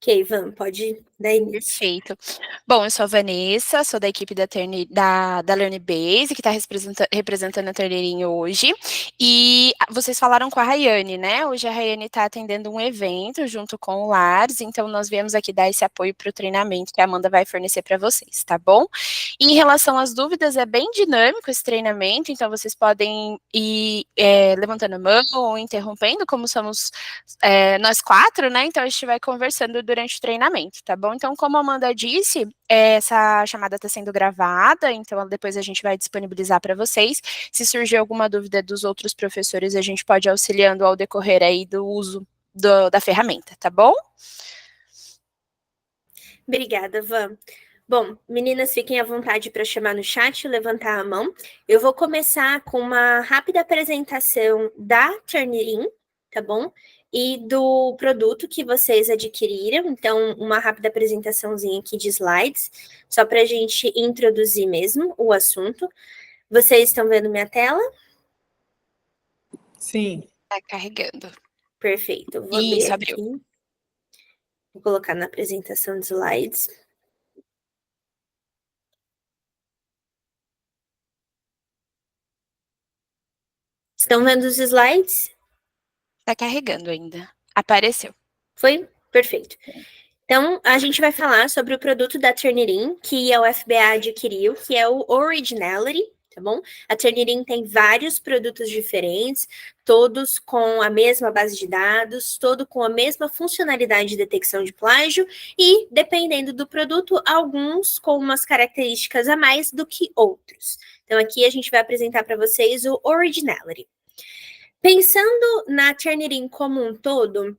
Ok, Ivan, pode dar início. Perfeito. Bom, eu sou a Vanessa, sou da equipe da Learnbase, que está representando a Turneirinho hoje. E vocês falaram com a Rayane, né? Hoje a Rayane está atendendo um evento junto com o Lars, então nós viemos aqui dar esse apoio para o treinamento que a Amanda vai fornecer para vocês, tá bom? E em relação às dúvidas, é bem dinâmico esse treinamento, então vocês podem ir levantando a mão ou interrompendo, como somos nós quatro, né? Então a gente vai conversando durante o treinamento, tá bom? Então, como a Amanda disse, essa chamada está sendo gravada, então depois a gente vai disponibilizar para vocês. Se surgir alguma dúvida dos outros professores, a gente pode ir auxiliando ao decorrer aí do uso da ferramenta, tá bom? Obrigada, Van. Bom, meninas, fiquem à vontade para chamar no chat e levantar a mão. Eu vou começar com uma rápida apresentação da Turnitin, tá bom? E do produto que vocês adquiriram. Então, uma rápida apresentaçãozinha aqui de slides, só para a gente introduzir mesmo o assunto. Vocês estão vendo minha tela? Sim. Tá carregando. Perfeito. Eu vou abrir Isso, abriu. aqui. Vou colocar na apresentação de slides. Estão vendo os slides? Tá carregando ainda. Apareceu. Foi? Perfeito. Então, a gente vai falar sobre o produto da Turnitin, que a UFBA adquiriu, que é o Originality, tá bom? A Turnitin tem vários produtos diferentes, todos com a mesma base de dados, todo com a mesma funcionalidade de detecção de plágio e, dependendo do produto, alguns com umas características a mais do que outros. Então, aqui a gente vai apresentar para vocês o Originality. Pensando na Turnitin como um todo,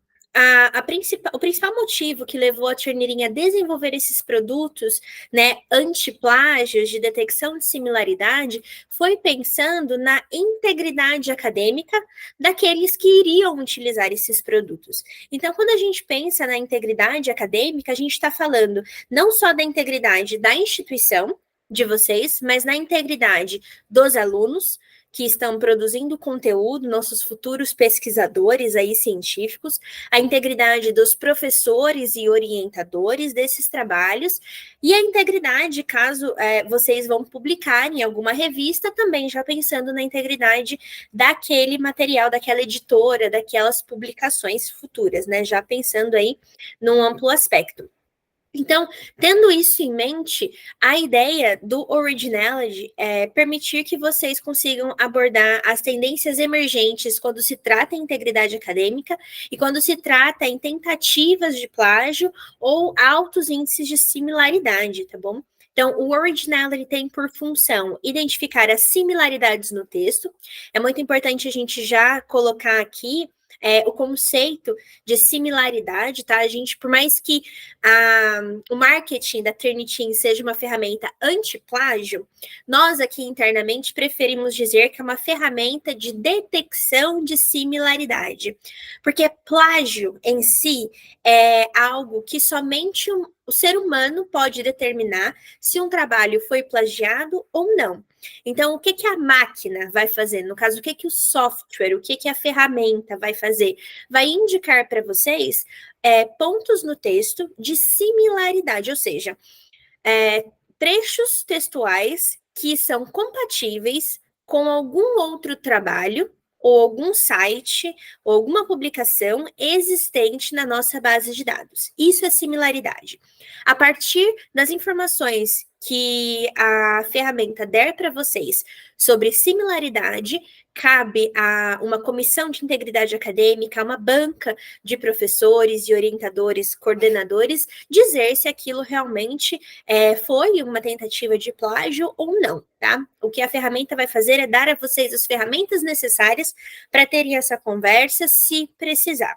o principal motivo que levou a Turnitin a desenvolver esses produtos, né, anti-plágios de detecção de similaridade, foi pensando na integridade acadêmica daqueles que iriam utilizar esses produtos. Então, quando a gente pensa na integridade acadêmica, a gente está falando não só da integridade da instituição de vocês, mas na integridade dos alunos, que estão produzindo conteúdo, nossos futuros pesquisadores aí científicos, a integridade dos professores e orientadores desses trabalhos, e a integridade, caso vocês vão publicar em alguma revista, também já pensando na integridade daquele material, daquela editora, daquelas publicações futuras, né? Já pensando aí num amplo aspecto. Então, tendo isso em mente, a ideia do Originality é permitir que vocês consigam abordar as tendências emergentes quando se trata em integridade acadêmica e quando se trata em tentativas de plágio ou altos índices de similaridade, tá bom? Então, o Originality tem por função identificar as similaridades no texto. É muito importante a gente já colocar aqui o conceito de similaridade, tá? A gente, por mais que o marketing da Turnitin seja uma ferramenta anti-plágio, nós aqui internamente preferimos dizer que é uma ferramenta de detecção de similaridade, porque plágio em si é algo que somente o ser humano pode determinar se um trabalho foi plagiado ou não. Então, o que a máquina vai fazer? No caso, o que o software, o que a ferramenta vai fazer? Vai indicar para vocês pontos no texto de similaridade, ou seja, trechos textuais que são compatíveis com algum outro trabalho ou algum site ou alguma publicação existente na nossa base de dados. Isso é similaridade. A partir das informações que a ferramenta der para vocês sobre similaridade, cabe a uma comissão de integridade acadêmica, uma banca de professores e orientadores, coordenadores, dizer se aquilo realmente foi uma tentativa de plágio ou não, tá? O que a ferramenta vai fazer é dar a vocês as ferramentas necessárias para terem essa conversa, se precisar.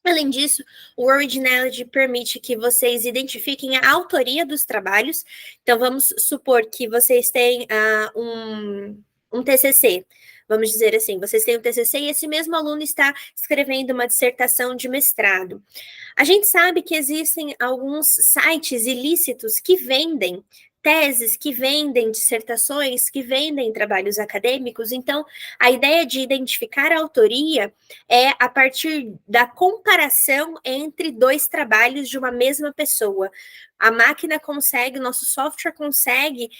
Além disso, o Originality permite que vocês identifiquem a autoria dos trabalhos. Então, vamos supor que vocês têm um TCC. Vamos dizer assim, vocês têm um TCC e esse mesmo aluno está escrevendo uma dissertação de mestrado. A gente sabe que existem alguns sites ilícitos que vendem teses que vendem dissertações, que vendem trabalhos acadêmicos. Então, a ideia de identificar a autoria é a partir da comparação entre dois trabalhos de uma mesma pessoa. A máquina consegue, o nosso software consegue,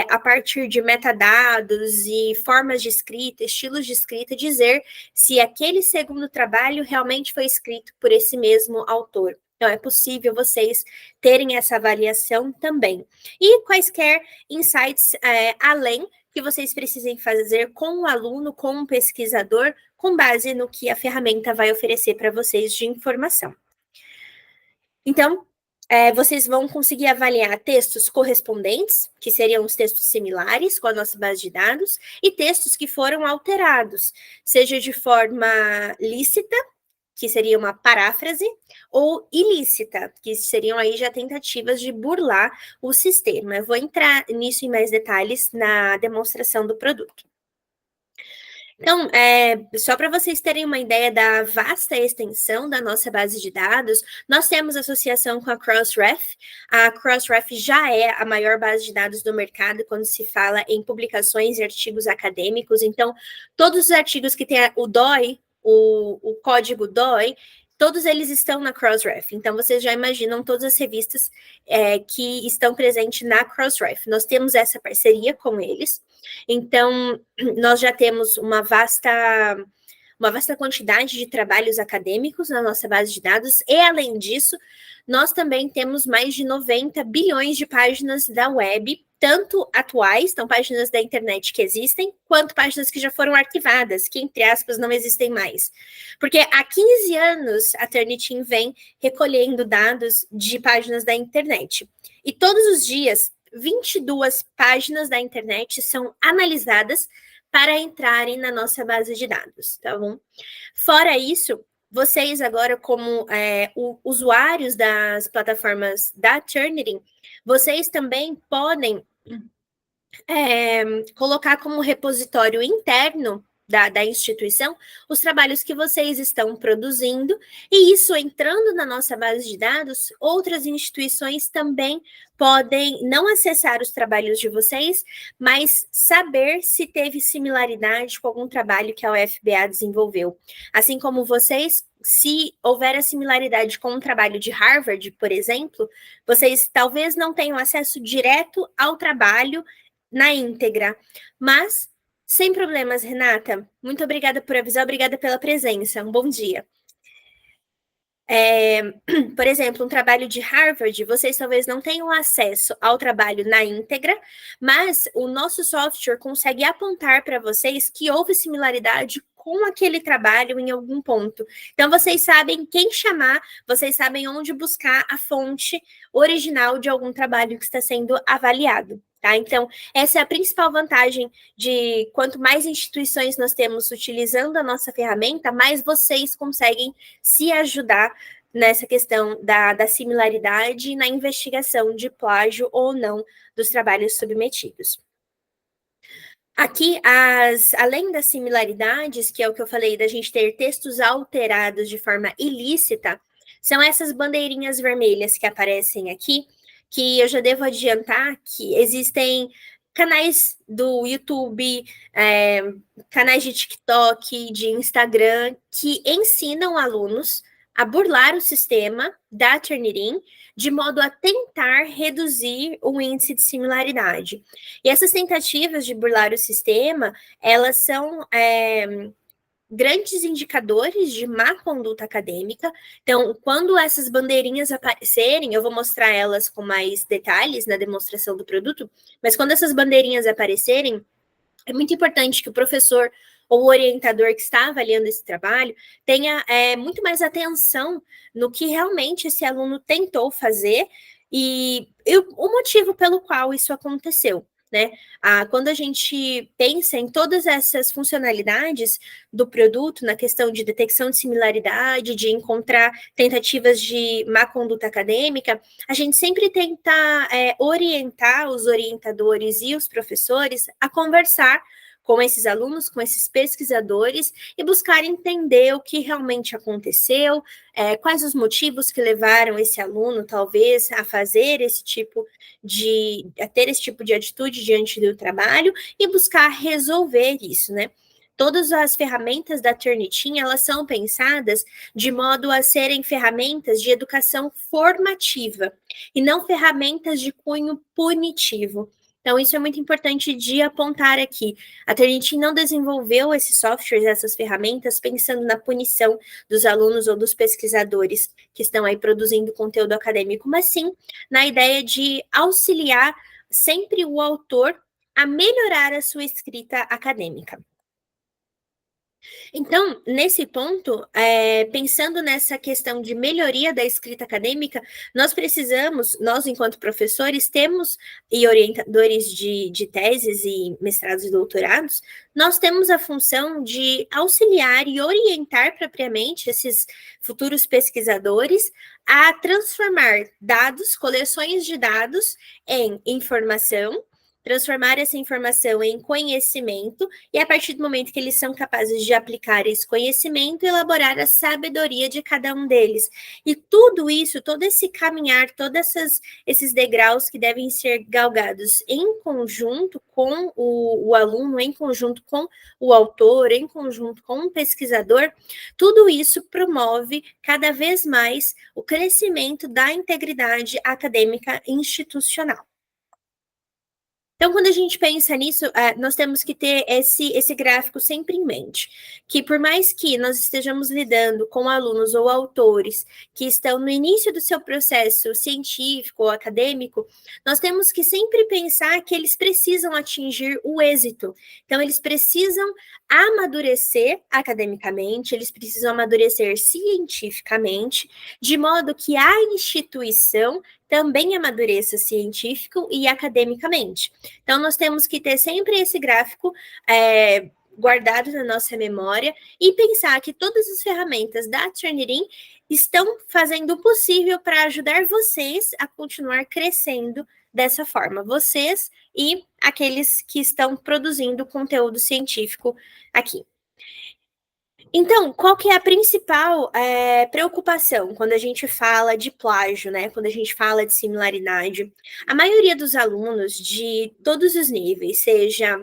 a partir de metadados e formas de escrita, estilos de escrita, dizer se aquele segundo trabalho realmente foi escrito por esse mesmo autor. Então, é possível vocês terem essa avaliação também. E quaisquer insights além que vocês precisem fazer com o aluno, com o pesquisador, com base no que a ferramenta vai oferecer para vocês de informação. Então, vocês vão conseguir avaliar textos correspondentes, que seriam os textos similares com a nossa base de dados, e textos que foram alterados, seja de forma lícita, que seria uma paráfrase, ou ilícita, que seriam aí já tentativas de burlar o sistema. Eu vou entrar nisso em mais detalhes na demonstração do produto. Então, só para vocês terem uma ideia da vasta extensão da nossa base de dados, nós temos associação com a Crossref. A Crossref já é a maior base de dados do mercado quando se fala em publicações e artigos acadêmicos. Então, todos os artigos que têm o DOI, o código DOI, todos eles estão na Crossref. Então, vocês já imaginam todas as revistas que estão presentes na Crossref. Nós temos essa parceria com eles. Então, nós já temos uma vasta quantidade de trabalhos acadêmicos na nossa base de dados, e além disso, nós também temos mais de 90 bilhões de páginas da web, tanto atuais, então páginas da internet que existem, quanto páginas que já foram arquivadas, que, entre aspas, não existem mais. Porque há 15 anos a Turnitin vem recolhendo dados de páginas da internet. E todos os dias, 22 páginas da internet são analisadas para entrarem na nossa base de dados, tá bom? Fora isso, vocês agora, como usuários das plataformas da Turnitin, vocês também podem colocar como repositório interno da instituição os trabalhos que vocês estão produzindo, e isso entrando na nossa base de dados, outras instituições também podem não acessar os trabalhos de vocês, mas saber se teve similaridade com algum trabalho que a UFBA desenvolveu. Assim como vocês, se houver a similaridade com um trabalho de Harvard, por exemplo, vocês talvez não tenham acesso direto ao trabalho na íntegra, mas sem problemas, Renata. Muito obrigada por avisar, obrigada pela presença. Um bom dia. Por exemplo, um trabalho de Harvard, vocês talvez não tenham acesso ao trabalho na íntegra, mas o nosso software consegue apontar para vocês que houve similaridade com aquele trabalho em algum ponto. Então, vocês sabem quem chamar, vocês sabem onde buscar a fonte original de algum trabalho que está sendo avaliado. Tá? Então, essa é a principal vantagem de quanto mais instituições nós temos utilizando a nossa ferramenta, mais vocês conseguem se ajudar nessa questão da similaridade na investigação de plágio ou não dos trabalhos submetidos. Aqui, além das similaridades, que é o que eu falei, da gente ter textos alterados de forma ilícita, são essas bandeirinhas vermelhas que aparecem aqui, que eu já devo adiantar que existem canais do YouTube, canais de TikTok, de Instagram, que ensinam alunos a burlar o sistema da Turnitin, de modo a tentar reduzir o índice de similaridade. E essas tentativas de burlar o sistema, elas são grandes indicadores de má conduta acadêmica. Então, quando essas bandeirinhas aparecerem, eu vou mostrar elas com mais detalhes na demonstração do produto, mas quando essas bandeirinhas aparecerem, é muito importante que o professor ou o orientador que está avaliando esse trabalho tenha muito mais atenção no que realmente esse aluno tentou fazer e o motivo pelo qual isso aconteceu. Né? Quando a gente pensa em todas essas funcionalidades do produto, na questão de detecção de similaridade, de encontrar tentativas de má conduta acadêmica, a gente sempre tenta orientar os orientadores e os professores a conversar com esses alunos, com esses pesquisadores, e buscar entender o que realmente aconteceu, quais os motivos que levaram esse aluno, talvez, a fazer a ter esse tipo de atitude diante do trabalho, e buscar resolver isso, né? Todas as ferramentas da Turnitin, elas são pensadas de modo a serem ferramentas de educação formativa e não ferramentas de cunho punitivo. Então, isso é muito importante de apontar aqui. A Turnitin não desenvolveu esses softwares, essas ferramentas, pensando na punição dos alunos ou dos pesquisadores que estão aí produzindo conteúdo acadêmico, mas sim na ideia de auxiliar sempre o autor a melhorar a sua escrita acadêmica. Então, nesse ponto, pensando nessa questão de melhoria da escrita acadêmica, nós enquanto professores, e orientadores de teses e mestrados e doutorados, nós temos a função de auxiliar e orientar propriamente esses futuros pesquisadores a transformar dados, coleções de dados, em informação, transformar essa informação em conhecimento, e a partir do momento que eles são capazes de aplicar esse conhecimento, elaborar a sabedoria de cada um deles. E tudo isso, todo esse caminhar, todos esses degraus que devem ser galgados em conjunto com o aluno, em conjunto com o autor, em conjunto com o pesquisador, tudo isso promove cada vez mais o crescimento da integridade acadêmica institucional. Então, quando a gente pensa nisso, nós temos que ter esse gráfico sempre em mente, que por mais que nós estejamos lidando com alunos ou autores que estão no início do seu processo científico ou acadêmico, nós temos que sempre pensar que eles precisam atingir o êxito. Então, eles precisam amadurecer academicamente, eles precisam amadurecer cientificamente, de modo que a instituição também amadureça científico e academicamente. Então, nós temos que ter sempre esse gráfico guardado na nossa memória e pensar que todas as ferramentas da Turnitin estão fazendo o possível para ajudar vocês a continuar crescendo dessa forma, vocês e aqueles que estão produzindo conteúdo científico aqui. Então, qual que é a principal preocupação quando a gente fala de plágio, né? Quando a gente fala de similaridade? A maioria dos alunos de todos os níveis, seja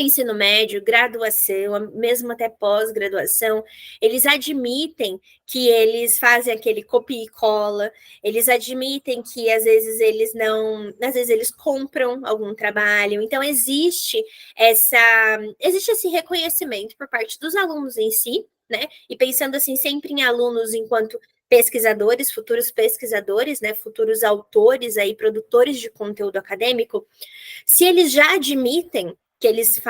ensino médio, graduação, mesmo até pós-graduação, eles admitem que eles fazem aquele copia e cola, eles admitem que às vezes eles compram algum trabalho, então existe esse reconhecimento por parte dos alunos em si, né? E pensando assim sempre em alunos enquanto pesquisadores, futuros pesquisadores, né? Futuros autores aí, produtores de conteúdo acadêmico, se eles já admitem que eles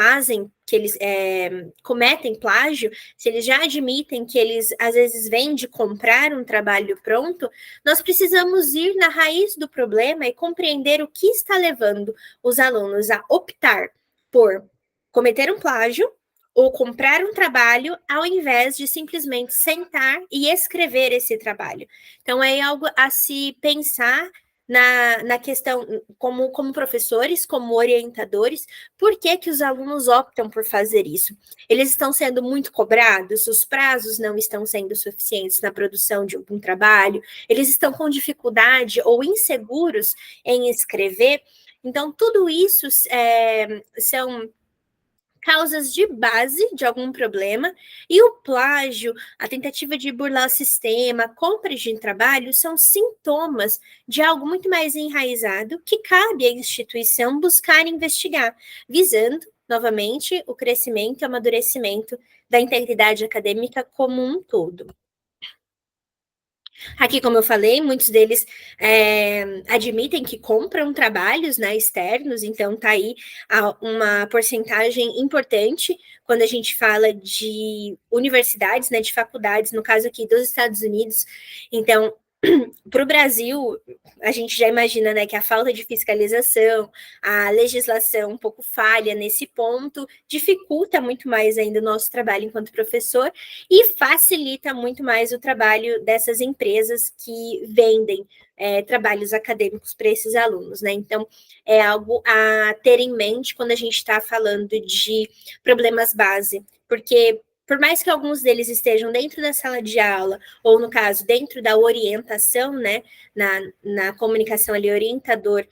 cometem plágio, se eles já admitem que eles, às vezes, vêm de comprar um trabalho pronto, nós precisamos ir na raiz do problema e compreender o que está levando os alunos a optar por cometer um plágio ou comprar um trabalho ao invés de simplesmente sentar e escrever esse trabalho. Então, é algo a se pensar na questão, como professores, como orientadores, por que os alunos optam por fazer isso? Eles estão sendo muito cobrados, os prazos não estão sendo suficientes na produção de algum trabalho, eles estão com dificuldade ou inseguros em escrever. Então, tudo isso são causas de base de algum problema, e o plágio, a tentativa de burlar o sistema, a compra de trabalho, são sintomas de algo muito mais enraizado que cabe à instituição buscar investigar, visando, novamente, o crescimento e o amadurecimento da integridade acadêmica como um todo. Aqui, como eu falei, muitos deles admitem que compram trabalhos, né, externos, então está aí uma porcentagem importante quando a gente fala de universidades, né, de faculdades, no caso aqui dos Estados Unidos. Então, para o Brasil, a gente já imagina, né, que a falta de fiscalização, a legislação um pouco falha nesse ponto, dificulta muito mais ainda o nosso trabalho enquanto professor e facilita muito mais o trabalho dessas empresas que vendem trabalhos acadêmicos para esses alunos, né? Então, é algo a ter em mente quando a gente está falando de problemas base, porque por mais que alguns deles estejam dentro da sala de aula, ou no caso, dentro da orientação, né, na comunicação ali, orientador,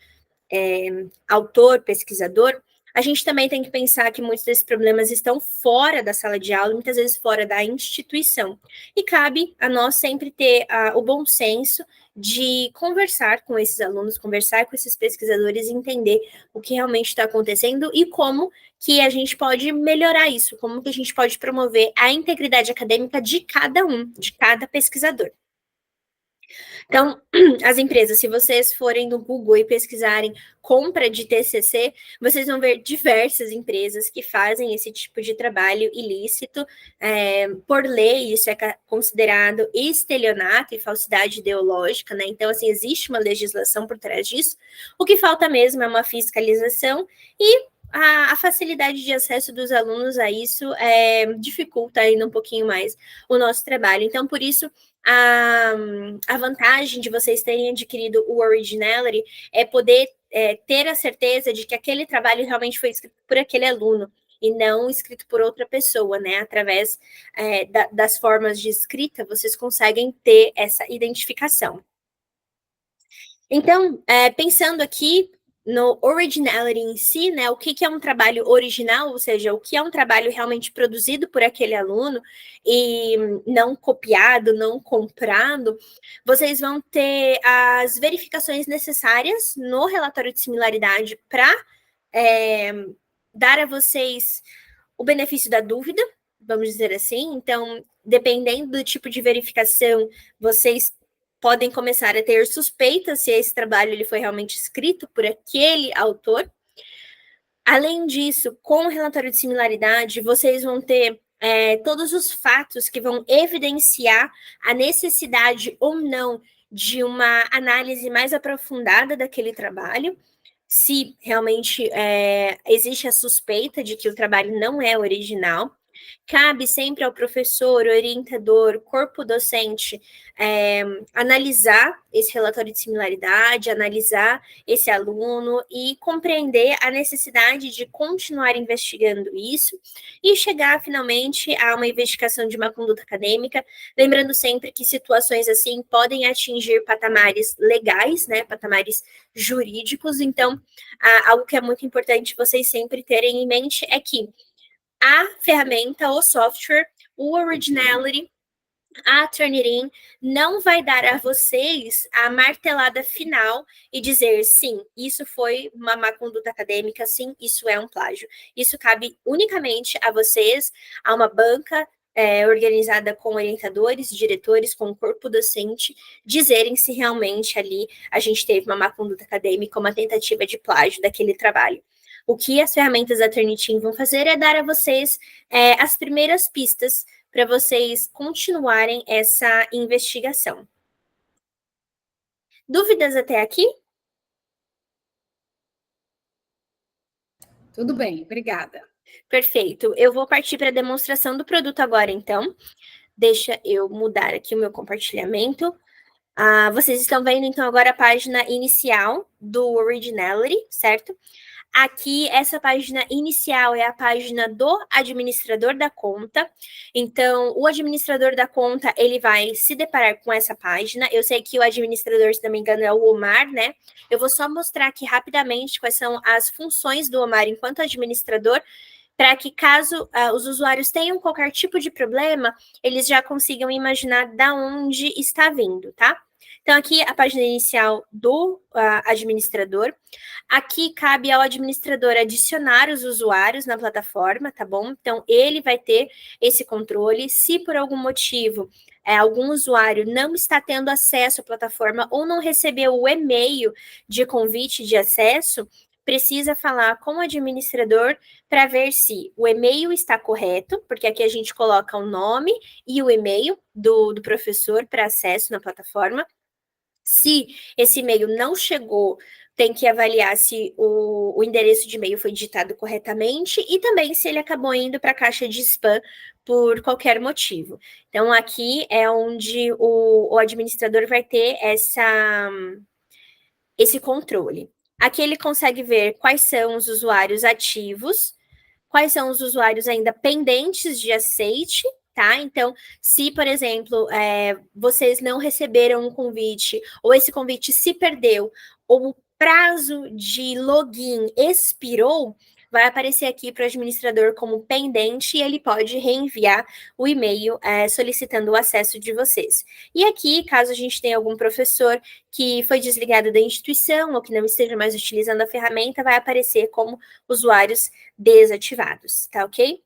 autor, pesquisador, a gente também tem que pensar que muitos desses problemas estão fora da sala de aula, muitas vezes fora da instituição. E cabe a nós sempre ter o bom senso de conversar com esses alunos, conversar com esses pesquisadores, entender o que realmente está acontecendo e como que a gente pode melhorar isso, como que a gente pode promover a integridade acadêmica de cada um, de cada pesquisador. Então, as empresas, se vocês forem no Google e pesquisarem compra de TCC, vocês vão ver diversas empresas que fazem esse tipo de trabalho ilícito. Por lei, isso é considerado estelionato e falsidade ideológica, né? Então, assim, existe uma legislação por trás disso. O que falta mesmo é uma fiscalização e a facilidade de acesso dos alunos a isso dificulta ainda um pouquinho mais o nosso trabalho. Então, por isso, a vantagem de vocês terem adquirido o Originality é poder ter a certeza de que aquele trabalho realmente foi escrito por aquele aluno e não escrito por outra pessoa, né? Através das formas de escrita, vocês conseguem ter essa identificação. Então, pensando aqui no originality em si, né? O que é um trabalho original, ou seja, o que é um trabalho realmente produzido por aquele aluno e não copiado, não comprado, vocês vão ter as verificações necessárias no relatório de similaridade para dar a vocês o benefício da dúvida, vamos dizer assim. Então, dependendo do tipo de verificação, vocês podem começar a ter suspeitas se esse trabalho ele foi realmente escrito por aquele autor. Além disso, com o relatório de similaridade, vocês vão ter todos os fatos que vão evidenciar a necessidade ou não de uma análise mais aprofundada daquele trabalho, se realmente existe a suspeita de que o trabalho não é original. Cabe sempre ao professor, orientador, corpo docente analisar esse relatório de similaridade, analisar esse aluno e compreender a necessidade de continuar investigando isso e chegar finalmente a uma investigação de uma conduta acadêmica, lembrando sempre que situações assim podem atingir patamares legais, né, patamares jurídicos. Então, algo que é muito importante vocês sempre terem em mente é que a ferramenta, o software, o Originality, a Turnitin não vai dar a vocês a martelada final e dizer, sim, isso foi uma má conduta acadêmica, sim, isso é um plágio. Isso cabe unicamente a vocês, a uma banca organizada com orientadores, diretores, com o corpo docente, dizerem se realmente ali a gente teve uma má conduta acadêmica, uma tentativa de plágio daquele trabalho. O que as ferramentas da Turnitin vão fazer é dar a vocês as primeiras pistas para vocês continuarem essa investigação. Dúvidas até aqui? Tudo bem, obrigada. Perfeito. Eu vou partir para a demonstração do produto agora, então. Deixa eu mudar aqui o meu compartilhamento. Vocês estão vendo, então, agora a página inicial do Originality, certo? Aqui, essa página inicial é a página do administrador da conta. Então, o administrador da conta, ele vai se deparar com essa página. Eu sei que o administrador, se não me engano, é o Omar, né? Eu vou só mostrar aqui rapidamente quais são as funções do Omar enquanto administrador, para que caso os usuários tenham qualquer tipo de problema, eles já consigam imaginar da onde está vindo, tá? Então, aqui a página inicial do administrador. Aqui cabe ao administrador adicionar os usuários na plataforma, tá bom? Então, ele vai ter esse controle. Se por algum motivo algum usuário não está tendo acesso à plataforma ou não recebeu o e-mail de convite de acesso, precisa falar com o administrador para ver se o e-mail está correto, porque aqui a gente coloca o nome e o e-mail do professor para acesso na plataforma. Se esse e-mail não chegou, tem que avaliar se o endereço de e-mail foi digitado corretamente e também se ele acabou indo para a caixa de spam por qualquer motivo. Então, aqui é onde o administrador vai ter esse controle. Aqui ele consegue ver quais são os usuários ativos, quais são os usuários ainda pendentes de aceite, tá? Então, se, por exemplo, vocês não receberam um convite, ou esse convite se perdeu, ou o prazo de login expirou, vai aparecer aqui para o administrador como pendente e ele pode reenviar o e-mail solicitando o acesso de vocês. E aqui, caso a gente tenha algum professor que foi desligado da instituição ou que não esteja mais utilizando a ferramenta, vai aparecer como usuários desativados, tá ok?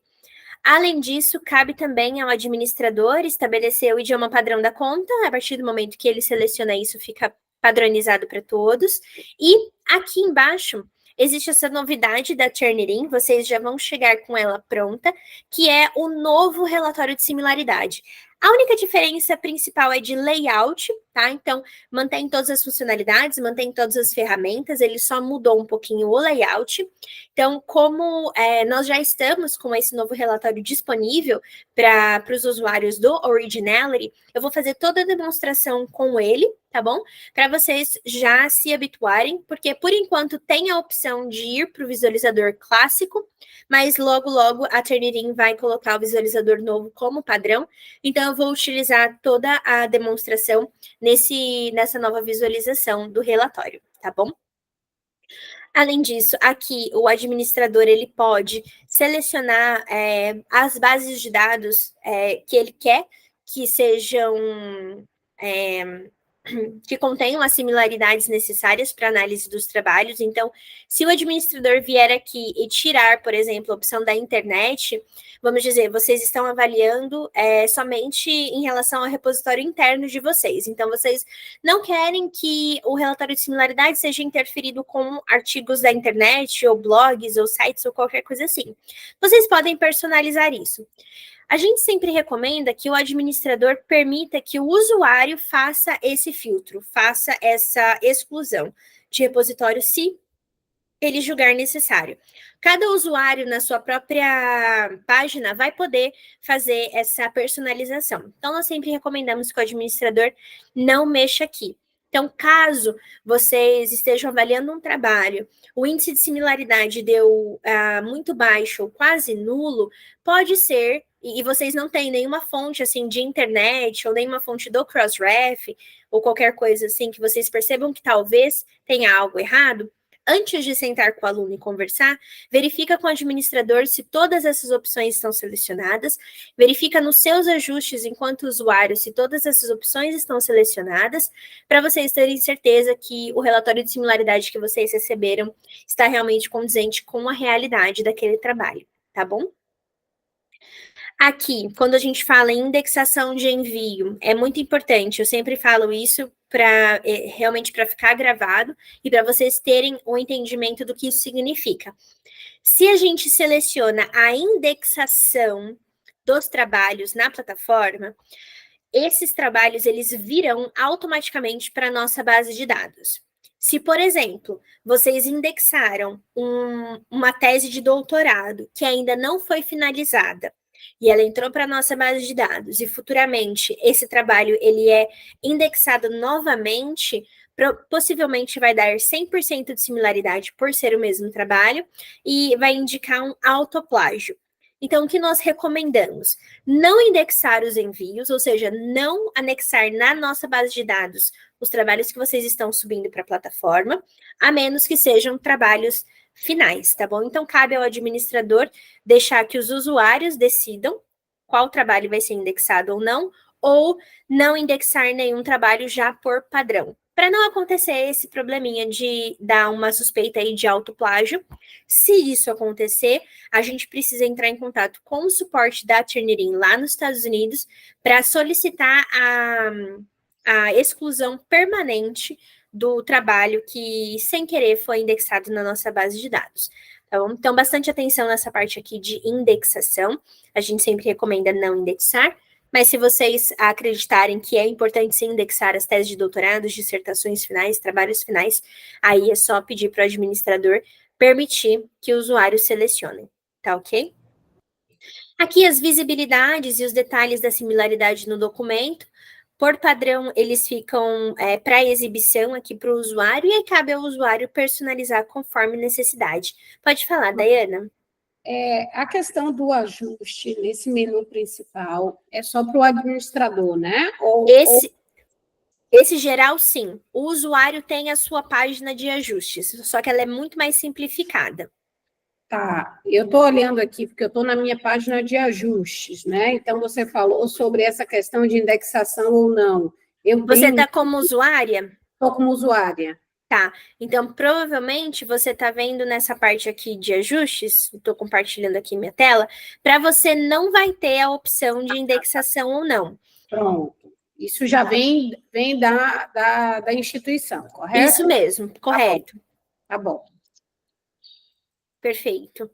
Além disso, cabe também ao administrador estabelecer o idioma padrão da conta. A partir do momento que ele seleciona isso, fica padronizado para todos. E aqui embaixo existe essa novidade da Turnitin, vocês já vão chegar com ela pronta, que é o novo relatório de similaridade. A única diferença principal é de layout, tá? Então, mantém todas as funcionalidades, mantém todas as ferramentas, ele só mudou um pouquinho o layout. Então, como nós já estamos com esse novo relatório disponível para os usuários do Originality, eu vou fazer toda a demonstração com ele, tá bom? Para vocês já se habituarem, porque por enquanto tem a opção de ir para o visualizador clássico, mas logo, logo a Turnitin vai colocar o visualizador novo como padrão. Então, eu vou utilizar toda a demonstração nessa nova visualização do relatório, tá bom? Além disso, aqui o administrador ele pode selecionar as bases de dados que ele quer que sejam que contenham as similaridades necessárias para análise dos trabalhos. Então, se o administrador vier aqui e tirar, por exemplo, a opção da internet, vamos dizer, vocês estão avaliando somente em relação ao repositório interno de vocês. Então, vocês não querem que o relatório de similaridade seja interferido com artigos da internet, ou blogs, ou sites, ou qualquer coisa assim. Vocês podem personalizar isso. A gente sempre recomenda que o administrador permita que o usuário faça esse filtro, faça essa exclusão de repositório, se ele julgar necessário. Cada usuário, na sua própria página, vai poder fazer essa personalização. Então, nós sempre recomendamos que o administrador não mexa aqui. Então, caso vocês estejam avaliando um trabalho, o índice de similaridade deu muito baixo ou quase nulo, pode ser, e vocês não têm nenhuma fonte assim de internet ou nenhuma fonte do Crossref ou qualquer coisa assim que vocês percebam que talvez tenha algo errado, antes de sentar com o aluno e conversar, verifica com o administrador se todas essas opções estão selecionadas, verifica nos seus ajustes enquanto usuário se todas essas opções estão selecionadas, para vocês terem certeza que o relatório de similaridade que vocês receberam está realmente condizente com a realidade daquele trabalho, tá bom? Aqui, quando a gente fala em indexação de envio, é muito importante, eu sempre falo isso para realmente para ficar gravado e para vocês terem o entendimento do que isso significa. Se a gente seleciona a indexação dos trabalhos na plataforma, esses trabalhos eles virão automaticamente para a nossa base de dados. Se, por exemplo, vocês indexaram uma tese de doutorado que ainda não foi finalizada, e ela entrou para a nossa base de dados, e futuramente esse trabalho ele é indexado novamente, possivelmente vai dar 100% de similaridade por ser o mesmo trabalho, e vai indicar um autoplágio. Então, o que nós recomendamos? Não indexar os envios, ou seja, não anexar na nossa base de dados os trabalhos que vocês estão subindo para a plataforma, a menos que sejam trabalhos finais, tá bom? Então, cabe ao administrador deixar que os usuários decidam qual trabalho vai ser indexado ou não indexar nenhum trabalho já por padrão. Para não acontecer esse probleminha de dar uma suspeita aí de autoplágio, se isso acontecer, a gente precisa entrar em contato com o suporte da Turnitin lá nos Estados Unidos para solicitar a exclusão permanente do trabalho que, sem querer, foi indexado na nossa base de dados. Então, bastante atenção nessa parte aqui de indexação. A gente sempre recomenda não indexar. Mas se vocês acreditarem que é importante se indexar as teses de doutorado, dissertações finais, trabalhos finais, aí é só pedir para o administrador permitir que o usuário selecione, tá ok? Aqui as visibilidades e os detalhes da similaridade no documento. Por padrão, eles ficam para exibição aqui para o usuário e aí cabe ao usuário personalizar conforme necessidade. Pode falar, Dayana. A questão do ajuste nesse menu principal é só para o administrador, né? Esse geral, sim. O usuário tem a sua página de ajustes, só que ela é muito mais simplificada. Tá, eu estou olhando aqui, porque eu estou na minha página de ajustes, né? Então, você falou sobre essa questão de indexação ou não. Você está como usuária? Estou como usuária. Tá, então provavelmente você está vendo nessa parte aqui de ajustes, estou compartilhando aqui minha tela, para você não vai ter a opção de indexação ou não. Pronto. Isso já vem da instituição, correto? Isso mesmo, correto. Tá bom. Perfeito.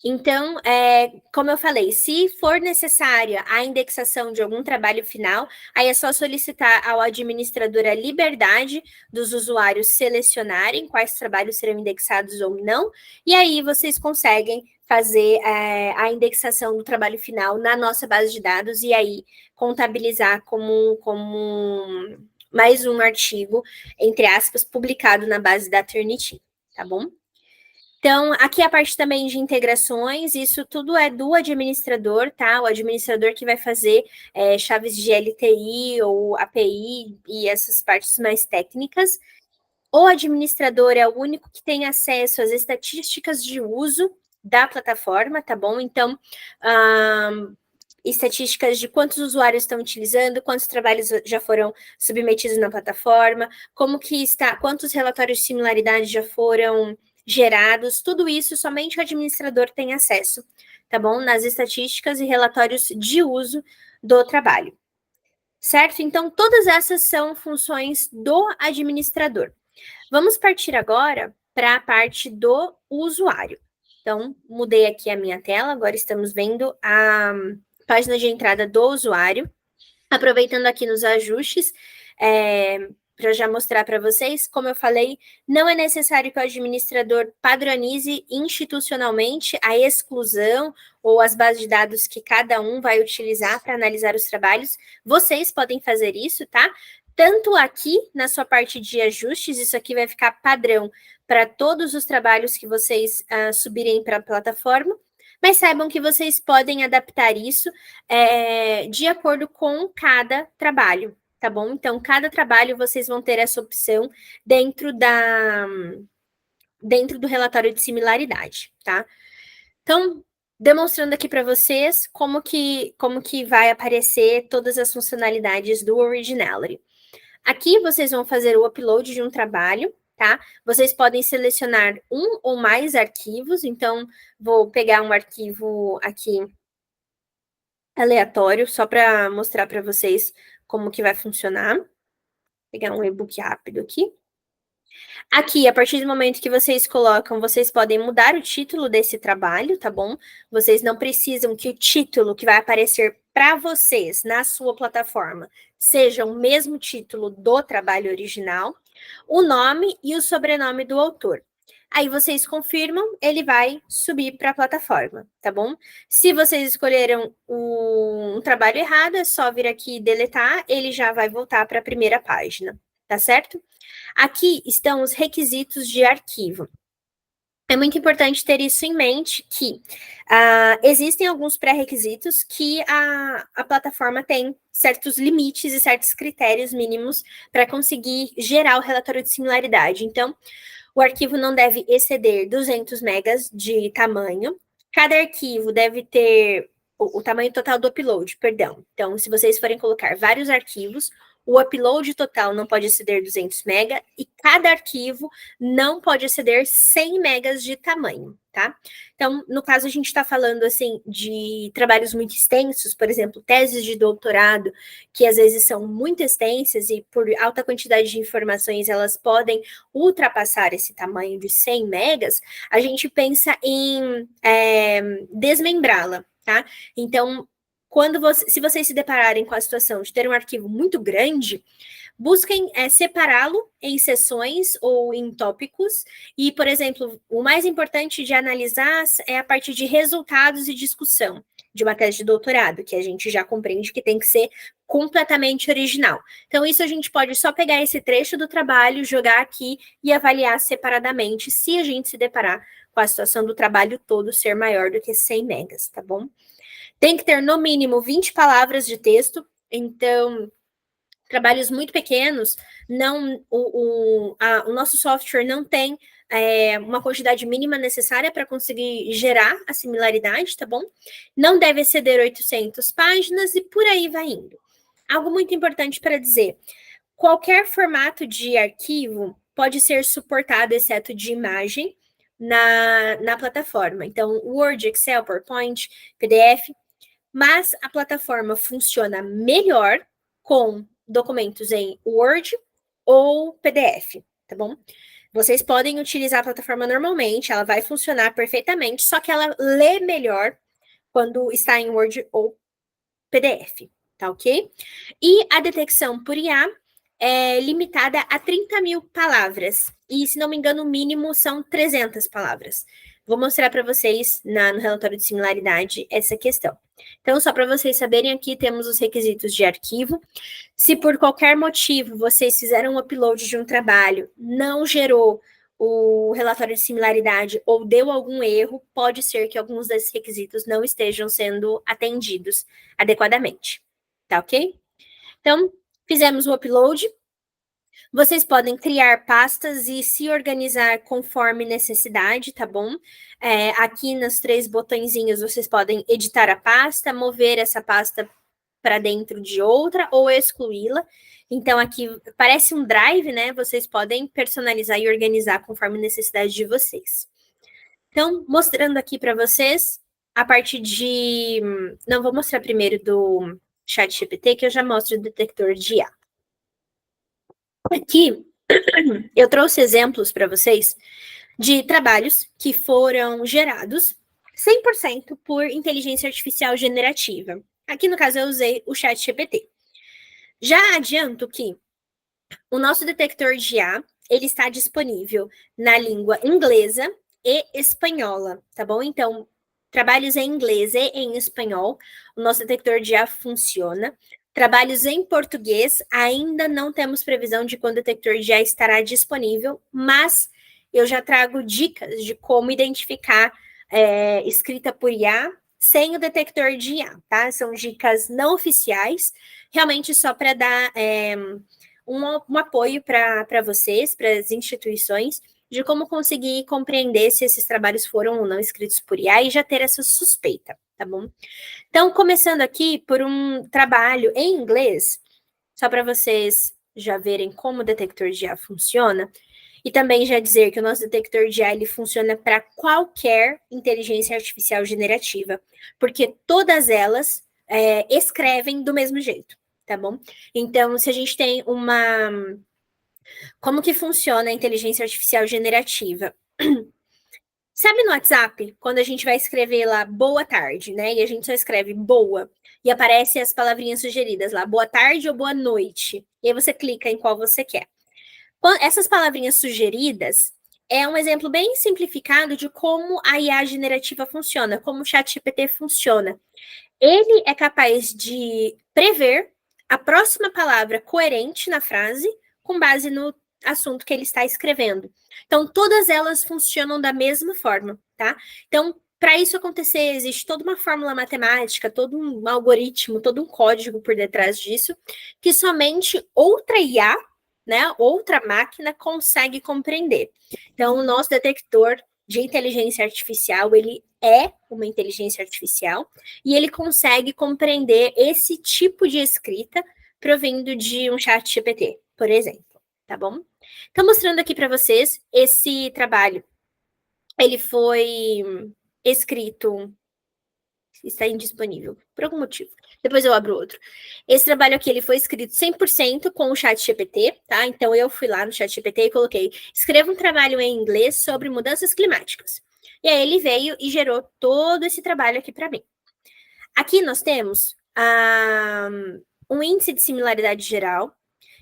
Então, como eu falei, se for necessária a indexação de algum trabalho final, aí é só solicitar ao administrador a liberdade dos usuários selecionarem quais trabalhos serão indexados ou não, e aí vocês conseguem fazer a indexação do trabalho final na nossa base de dados e aí contabilizar como mais um artigo, entre aspas, publicado na base da Turnitin, tá bom? Então, aqui a parte também de integrações, isso tudo é do administrador, tá? O administrador que vai fazer chaves de LTI ou API e essas partes mais técnicas. O administrador é o único que tem acesso às estatísticas de uso da plataforma, tá bom? Então, estatísticas de quantos usuários estão utilizando, quantos trabalhos já foram submetidos na plataforma, como que está, quantos relatórios de similaridade já foram gerados, tudo isso somente o administrador tem acesso, tá bom? Nas estatísticas e relatórios de uso do trabalho. Certo? Então, todas essas são funções do administrador. Vamos partir agora para a parte do usuário. Então, mudei aqui a minha tela, agora estamos vendo a página de entrada do usuário. Aproveitando aqui nos ajustes, para já mostrar para vocês, como eu falei, não é necessário que o administrador padronize institucionalmente a exclusão ou as bases de dados que cada um vai utilizar para analisar os trabalhos. Vocês podem fazer isso, tá? Tanto aqui na sua parte de ajustes, isso aqui vai ficar padrão para todos os trabalhos que vocês subirem para a plataforma, mas saibam que vocês podem adaptar isso de acordo com cada trabalho, tá bom? Então, cada trabalho vocês vão ter essa opção dentro do relatório de similaridade, tá? Então, demonstrando aqui para vocês como que vai aparecer todas as funcionalidades do Originality. Aqui vocês vão fazer o upload de um trabalho, tá? Vocês podem selecionar um ou mais arquivos, então vou pegar um arquivo aqui aleatório, só para mostrar para vocês como que vai funcionar. Vou pegar um e-book rápido aqui. Aqui, a partir do momento que vocês colocam, vocês podem mudar o título desse trabalho, tá bom? Vocês não precisam que o título que vai aparecer para vocês na sua plataforma seja o mesmo título do trabalho original, o nome e o sobrenome do autor. Aí vocês confirmam, ele vai subir para a plataforma, tá bom? Se vocês escolheram um trabalho errado, é só vir aqui e deletar, ele já vai voltar para a primeira página, tá certo? Aqui estão os requisitos de arquivo. É muito importante ter isso em mente, que existem alguns pré-requisitos que a plataforma tem certos limites e certos critérios mínimos para conseguir gerar o relatório de similaridade. Então, o arquivo não deve exceder 200 megas de tamanho. Cada arquivo deve ter o tamanho total do upload, perdão. Então, se vocês forem colocar vários arquivos, o upload total não pode exceder 200 MB e cada arquivo não pode exceder 100 megas de tamanho, tá? Então, no caso, a gente está falando, assim, de trabalhos muito extensos, por exemplo, teses de doutorado, que às vezes são muito extensas e por alta quantidade de informações elas podem ultrapassar esse tamanho de 100 megas, a gente pensa em desmembrá-la, tá? Então, se vocês se depararem com a situação de ter um arquivo muito grande, busquem separá-lo em seções ou em tópicos. E, por exemplo, o mais importante de analisar é a parte de resultados e discussão de uma tese de doutorado, que a gente já compreende que tem que ser completamente original. Então, isso a gente pode só pegar esse trecho do trabalho, jogar aqui e avaliar separadamente, se a gente se deparar com a situação do trabalho todo ser maior do que 100 megas, tá bom? Tem que ter, no mínimo, 20 palavras de texto. Então, trabalhos muito pequenos, o nosso software não tem uma quantidade mínima necessária para conseguir gerar a similaridade, tá bom? Não deve exceder 800 páginas e por aí vai indo. Algo muito importante para dizer, qualquer formato de arquivo pode ser suportado, exceto de imagem, na plataforma. Então, Word, Excel, PowerPoint, PDF, mas a plataforma funciona melhor com documentos em Word ou PDF, tá bom? Vocês podem utilizar a plataforma normalmente, ela vai funcionar perfeitamente, só que ela lê melhor quando está em Word ou PDF, tá ok? E a detecção por IA é limitada a 30 mil palavras, e se não me engano, o mínimo são 300 palavras. Vou mostrar para vocês no relatório de similaridade essa questão. Então, só para vocês saberem, aqui temos os requisitos de arquivo. Se por qualquer motivo vocês fizeram um upload de um trabalho, não gerou o relatório de similaridade ou deu algum erro, pode ser que alguns desses requisitos não estejam sendo atendidos adequadamente. Tá ok? Então, fizemos o upload. Vocês podem criar pastas e se organizar conforme necessidade, tá bom? Aqui nos 3 botõezinhos vocês podem editar a pasta, mover essa pasta para dentro de outra ou excluí-la. Então, aqui parece um drive, né? Vocês podem personalizar e organizar conforme necessidade de vocês. Então, mostrando aqui para vocês, a parte de... Não, vou mostrar primeiro do ChatGPT, que eu já mostro o detector de IA. Aqui, eu trouxe exemplos para vocês de trabalhos que foram gerados 100% por inteligência artificial generativa. Aqui, no caso, eu usei o ChatGPT. Já adianto que o nosso detector de IA, ele está disponível na língua inglesa e espanhola, tá bom? Então, trabalhos em inglês e em espanhol, o nosso detector de IA funciona. Trabalhos em português, ainda não temos previsão de quando o detector de IA estará disponível, mas eu já trago dicas de como identificar escrita por IA sem o detector de IA, tá? São dicas não oficiais, realmente só para dar um apoio para vocês, para as instituições, de como conseguir compreender se esses trabalhos foram ou não escritos por IA e já ter essa suspeita, tá bom? Então, começando aqui por um trabalho em inglês, só para vocês já verem como o detector de IA funciona, e também já dizer que o nosso detector de IA ele funciona para qualquer inteligência artificial generativa, porque todas elas escrevem do mesmo jeito, tá bom? Então, se a gente tem Como que funciona a inteligência artificial generativa? Sabe no WhatsApp, quando a gente vai escrever lá boa tarde, né? E a gente só escreve boa, e aparecem as palavrinhas sugeridas lá, boa tarde ou boa noite. E aí você clica em qual você quer. Essas palavrinhas sugeridas é um exemplo bem simplificado de como a IA generativa funciona, como o ChatGPT funciona. Ele é capaz de prever a próxima palavra coerente na frase com base no assunto que ele está escrevendo. Então, todas elas funcionam da mesma forma, tá? Então, para isso acontecer, existe toda uma fórmula matemática, todo um algoritmo, todo um código por detrás disso, que somente outra IA, né, outra máquina consegue compreender. Então, o nosso detector de inteligência artificial, ele é uma inteligência artificial e ele consegue compreender esse tipo de escrita provindo de um chat GPT, por exemplo, tá bom? Então, mostrando aqui para vocês, esse trabalho, ele foi escrito, está indisponível, por algum motivo. Depois eu abro outro. Esse trabalho aqui, ele foi escrito 100% com o ChatGPT, tá? Então, eu fui lá no ChatGPT e coloquei, escreva um trabalho em inglês sobre mudanças climáticas. E aí, ele veio e gerou todo esse trabalho aqui para mim. Aqui nós temos um índice de similaridade geral.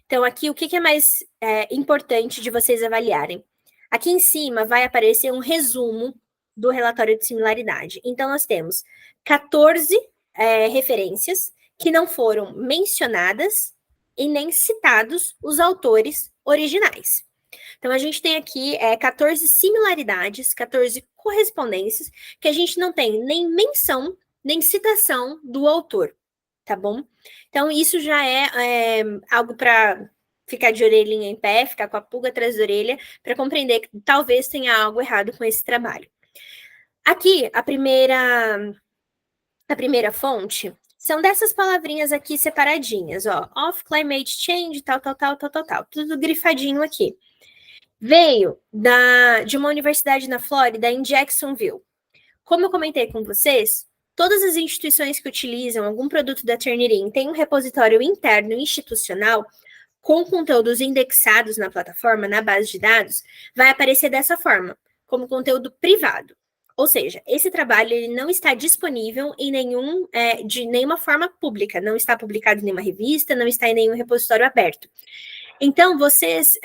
Então, aqui, o que é mais importante de vocês avaliarem? Aqui em cima vai aparecer um resumo do relatório de similaridade. Então, nós temos 14 referências que não foram mencionadas e nem citados os autores originais. Então, a gente tem aqui 14 similaridades, 14 correspondências, que a gente não tem nem menção, nem citação do autor, tá bom? Então, isso já é algo para ficar de orelhinha em pé, ficar com a pulga atrás da orelha, para compreender que talvez tenha algo errado com esse trabalho. Aqui, a primeira fonte são dessas palavrinhas aqui separadinhas, ó, of climate change, tal, tudo grifadinho aqui. Veio de uma universidade na Flórida, em Jacksonville. Como eu comentei com vocês, todas as instituições que utilizam algum produto da Turnitin têm um repositório interno institucional com conteúdos indexados na plataforma, na base de dados, vai aparecer dessa forma, como conteúdo privado. Ou seja, esse trabalho ele não está disponível em de nenhuma forma pública, não está publicado em nenhuma revista, não está em nenhum repositório aberto. Então, vocês,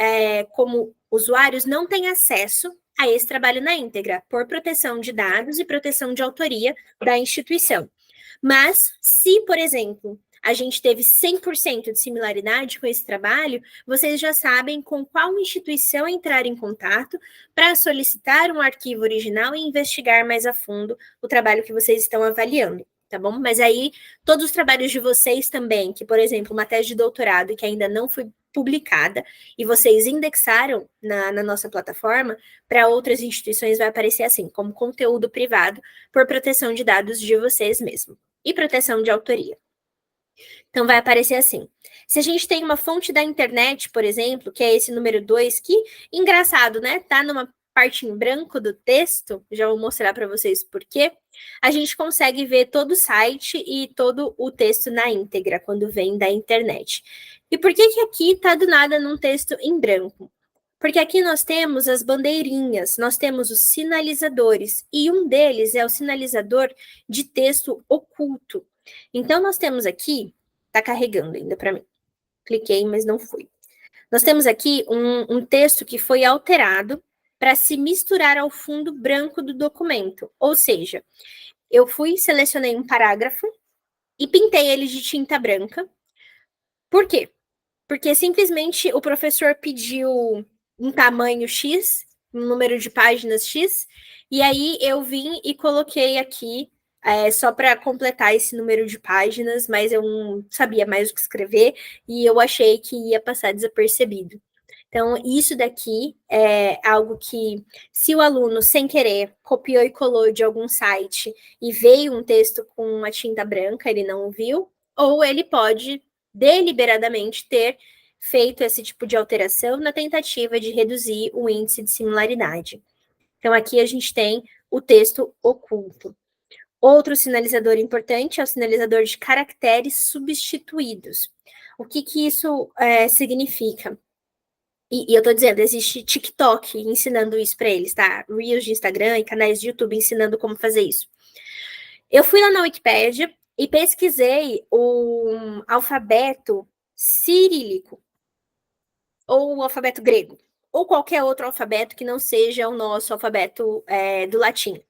como usuários, não têm acesso a esse trabalho na íntegra, por proteção de dados e proteção de autoria da instituição. Mas, se, por exemplo, a gente teve 100% de similaridade com esse trabalho, vocês já sabem com qual instituição entrar em contato para solicitar um arquivo original e investigar mais a fundo o trabalho que vocês estão avaliando, tá bom? Mas aí, todos os trabalhos de vocês também, que, por exemplo, uma tese de doutorado que ainda não foi publicada e vocês indexaram na nossa plataforma, para outras instituições vai aparecer assim, como conteúdo privado, por proteção de dados de vocês mesmos e proteção de autoria. Então, vai aparecer assim. Se a gente tem uma fonte da internet, por exemplo, que é esse número 2, que, engraçado, né? Tá numa parte em branco do texto, já vou mostrar para vocês por quê. A gente consegue ver todo o site e todo o texto na íntegra, quando vem da internet. E por que aqui tá do nada num texto em branco? Porque aqui nós temos as bandeirinhas, nós temos os sinalizadores, e um deles é o sinalizador de texto oculto. Então, nós temos aqui, tá carregando ainda para mim, cliquei, mas não foi. Nós temos aqui um texto que foi alterado para se misturar ao fundo branco do documento, ou seja, eu selecionei um parágrafo e pintei ele de tinta branca. Por quê? Porque simplesmente o professor pediu um tamanho X, um número de páginas X, e aí eu vim e coloquei aqui só para completar esse número de páginas, mas eu não sabia mais o que escrever e eu achei que ia passar desapercebido. Então, isso daqui é algo que, se o aluno, sem querer, copiou e colou de algum site e veio um texto com uma tinta branca, ele não viu, ou ele pode deliberadamente ter feito esse tipo de alteração na tentativa de reduzir o índice de similaridade. Então, aqui a gente tem o texto oculto. Outro sinalizador importante é o sinalizador de caracteres substituídos. O que isso significa? E eu estou dizendo, existe TikTok ensinando isso para eles, tá? Reels de Instagram e canais de YouTube ensinando como fazer isso. Eu fui lá na Wikipédia e pesquisei o alfabeto cirílico, ou o alfabeto grego, ou qualquer outro alfabeto que não seja o nosso alfabeto do latim.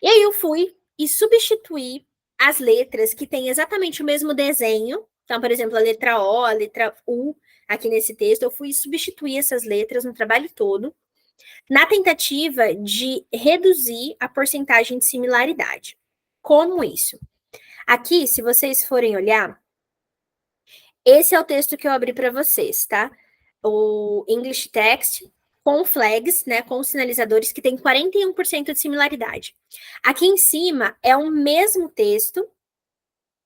E aí eu fui e substituí as letras que têm exatamente o mesmo desenho. Então, por exemplo, a letra O, a letra U, aqui nesse texto, eu fui substituir essas letras no trabalho todo, na tentativa de reduzir a porcentagem de similaridade. Como isso? Aqui, se vocês forem olhar, esse é o texto que eu abri para vocês, tá? O English Text com flags, né, com sinalizadores que tem 41% de similaridade. Aqui em cima é o mesmo texto,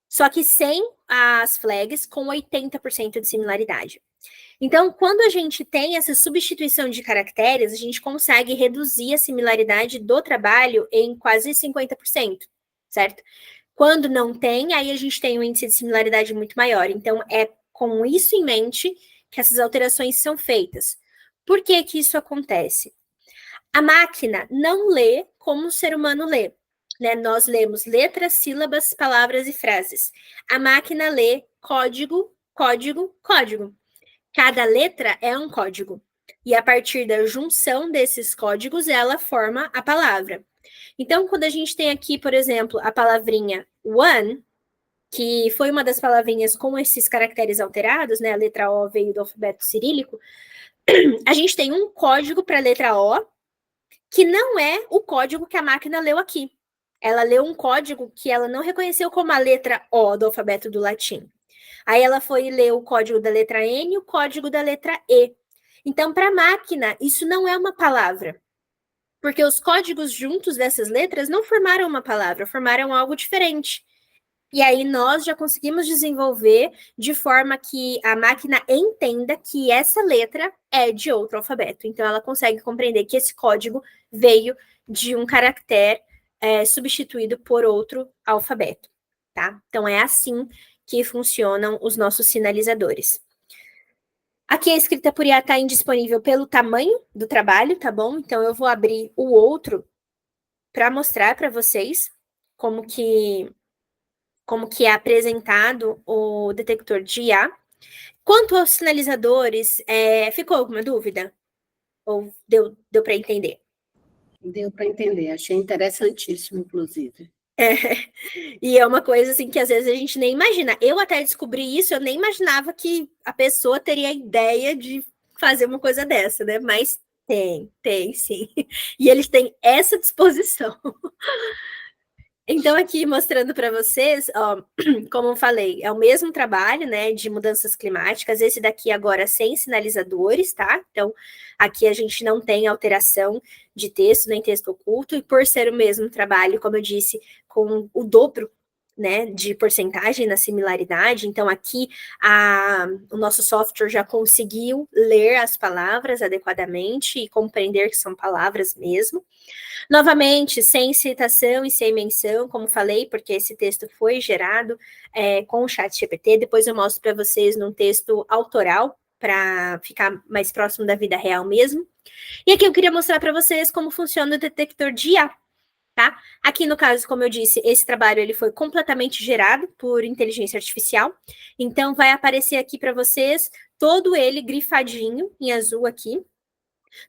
só que sem as flags, com 80% de similaridade. Então, quando a gente tem essa substituição de caracteres, a gente consegue reduzir a similaridade do trabalho em quase 50%, certo? Quando não tem, aí a gente tem um índice de similaridade muito maior. Então, é com isso em mente que essas alterações são feitas. Por que isso acontece? A máquina não lê como o ser humano lê. né? Nós lemos letras, sílabas, palavras e frases. A máquina lê código, código, código. Cada letra é um código. E a partir da junção desses códigos, ela forma a palavra. Então, quando a gente tem aqui, por exemplo, a palavrinha one, que foi uma das palavrinhas com esses caracteres alterados, né? A letra O veio do alfabeto cirílico. A gente tem um código para a letra O, que não é o código que a máquina leu aqui. Ela leu um código que ela não reconheceu como a letra O do alfabeto do latim. Aí ela foi ler o código da letra N e o código da letra E. Então, para a máquina, isso não é uma palavra. Porque os códigos juntos dessas letras não formaram uma palavra, formaram algo diferente. E aí nós já conseguimos desenvolver de forma que a máquina entenda que essa letra é de outro alfabeto. Então, ela consegue compreender que esse código veio de um caractere substituído por outro alfabeto, tá? Então, é assim que funcionam os nossos sinalizadores. Aqui a escrita por IA está indisponível pelo tamanho do trabalho, tá bom? Então, eu vou abrir o outro para mostrar para vocês como que é apresentado o detector de IA. Quanto aos sinalizadores, ficou alguma dúvida? Ou deu para entender? Deu para entender, achei interessantíssimo, inclusive. E é uma coisa assim que às vezes a gente nem imagina. Eu até descobri isso, eu nem imaginava que a pessoa teria a ideia de fazer uma coisa dessa, né? Mas tem sim. E eles têm essa disposição. Então, aqui mostrando para vocês, ó, como eu falei, é o mesmo trabalho, né, de mudanças climáticas, esse daqui agora sem sinalizadores, tá? Então, aqui a gente não tem alteração de texto, nem texto oculto, e por ser o mesmo trabalho, como eu disse, com o dobro, né, de porcentagem na similaridade, então aqui o nosso software já conseguiu ler as palavras adequadamente e compreender que são palavras mesmo. Novamente, sem citação e sem menção, como falei, porque esse texto foi gerado com o ChatGPT. Depois eu mostro para vocês num texto autoral, para ficar mais próximo da vida real mesmo. E aqui eu queria mostrar para vocês como funciona o detector de IA, tá? Aqui no caso, como eu disse, esse trabalho ele foi completamente gerado por inteligência artificial. Então, vai aparecer aqui para vocês todo ele grifadinho em azul aqui,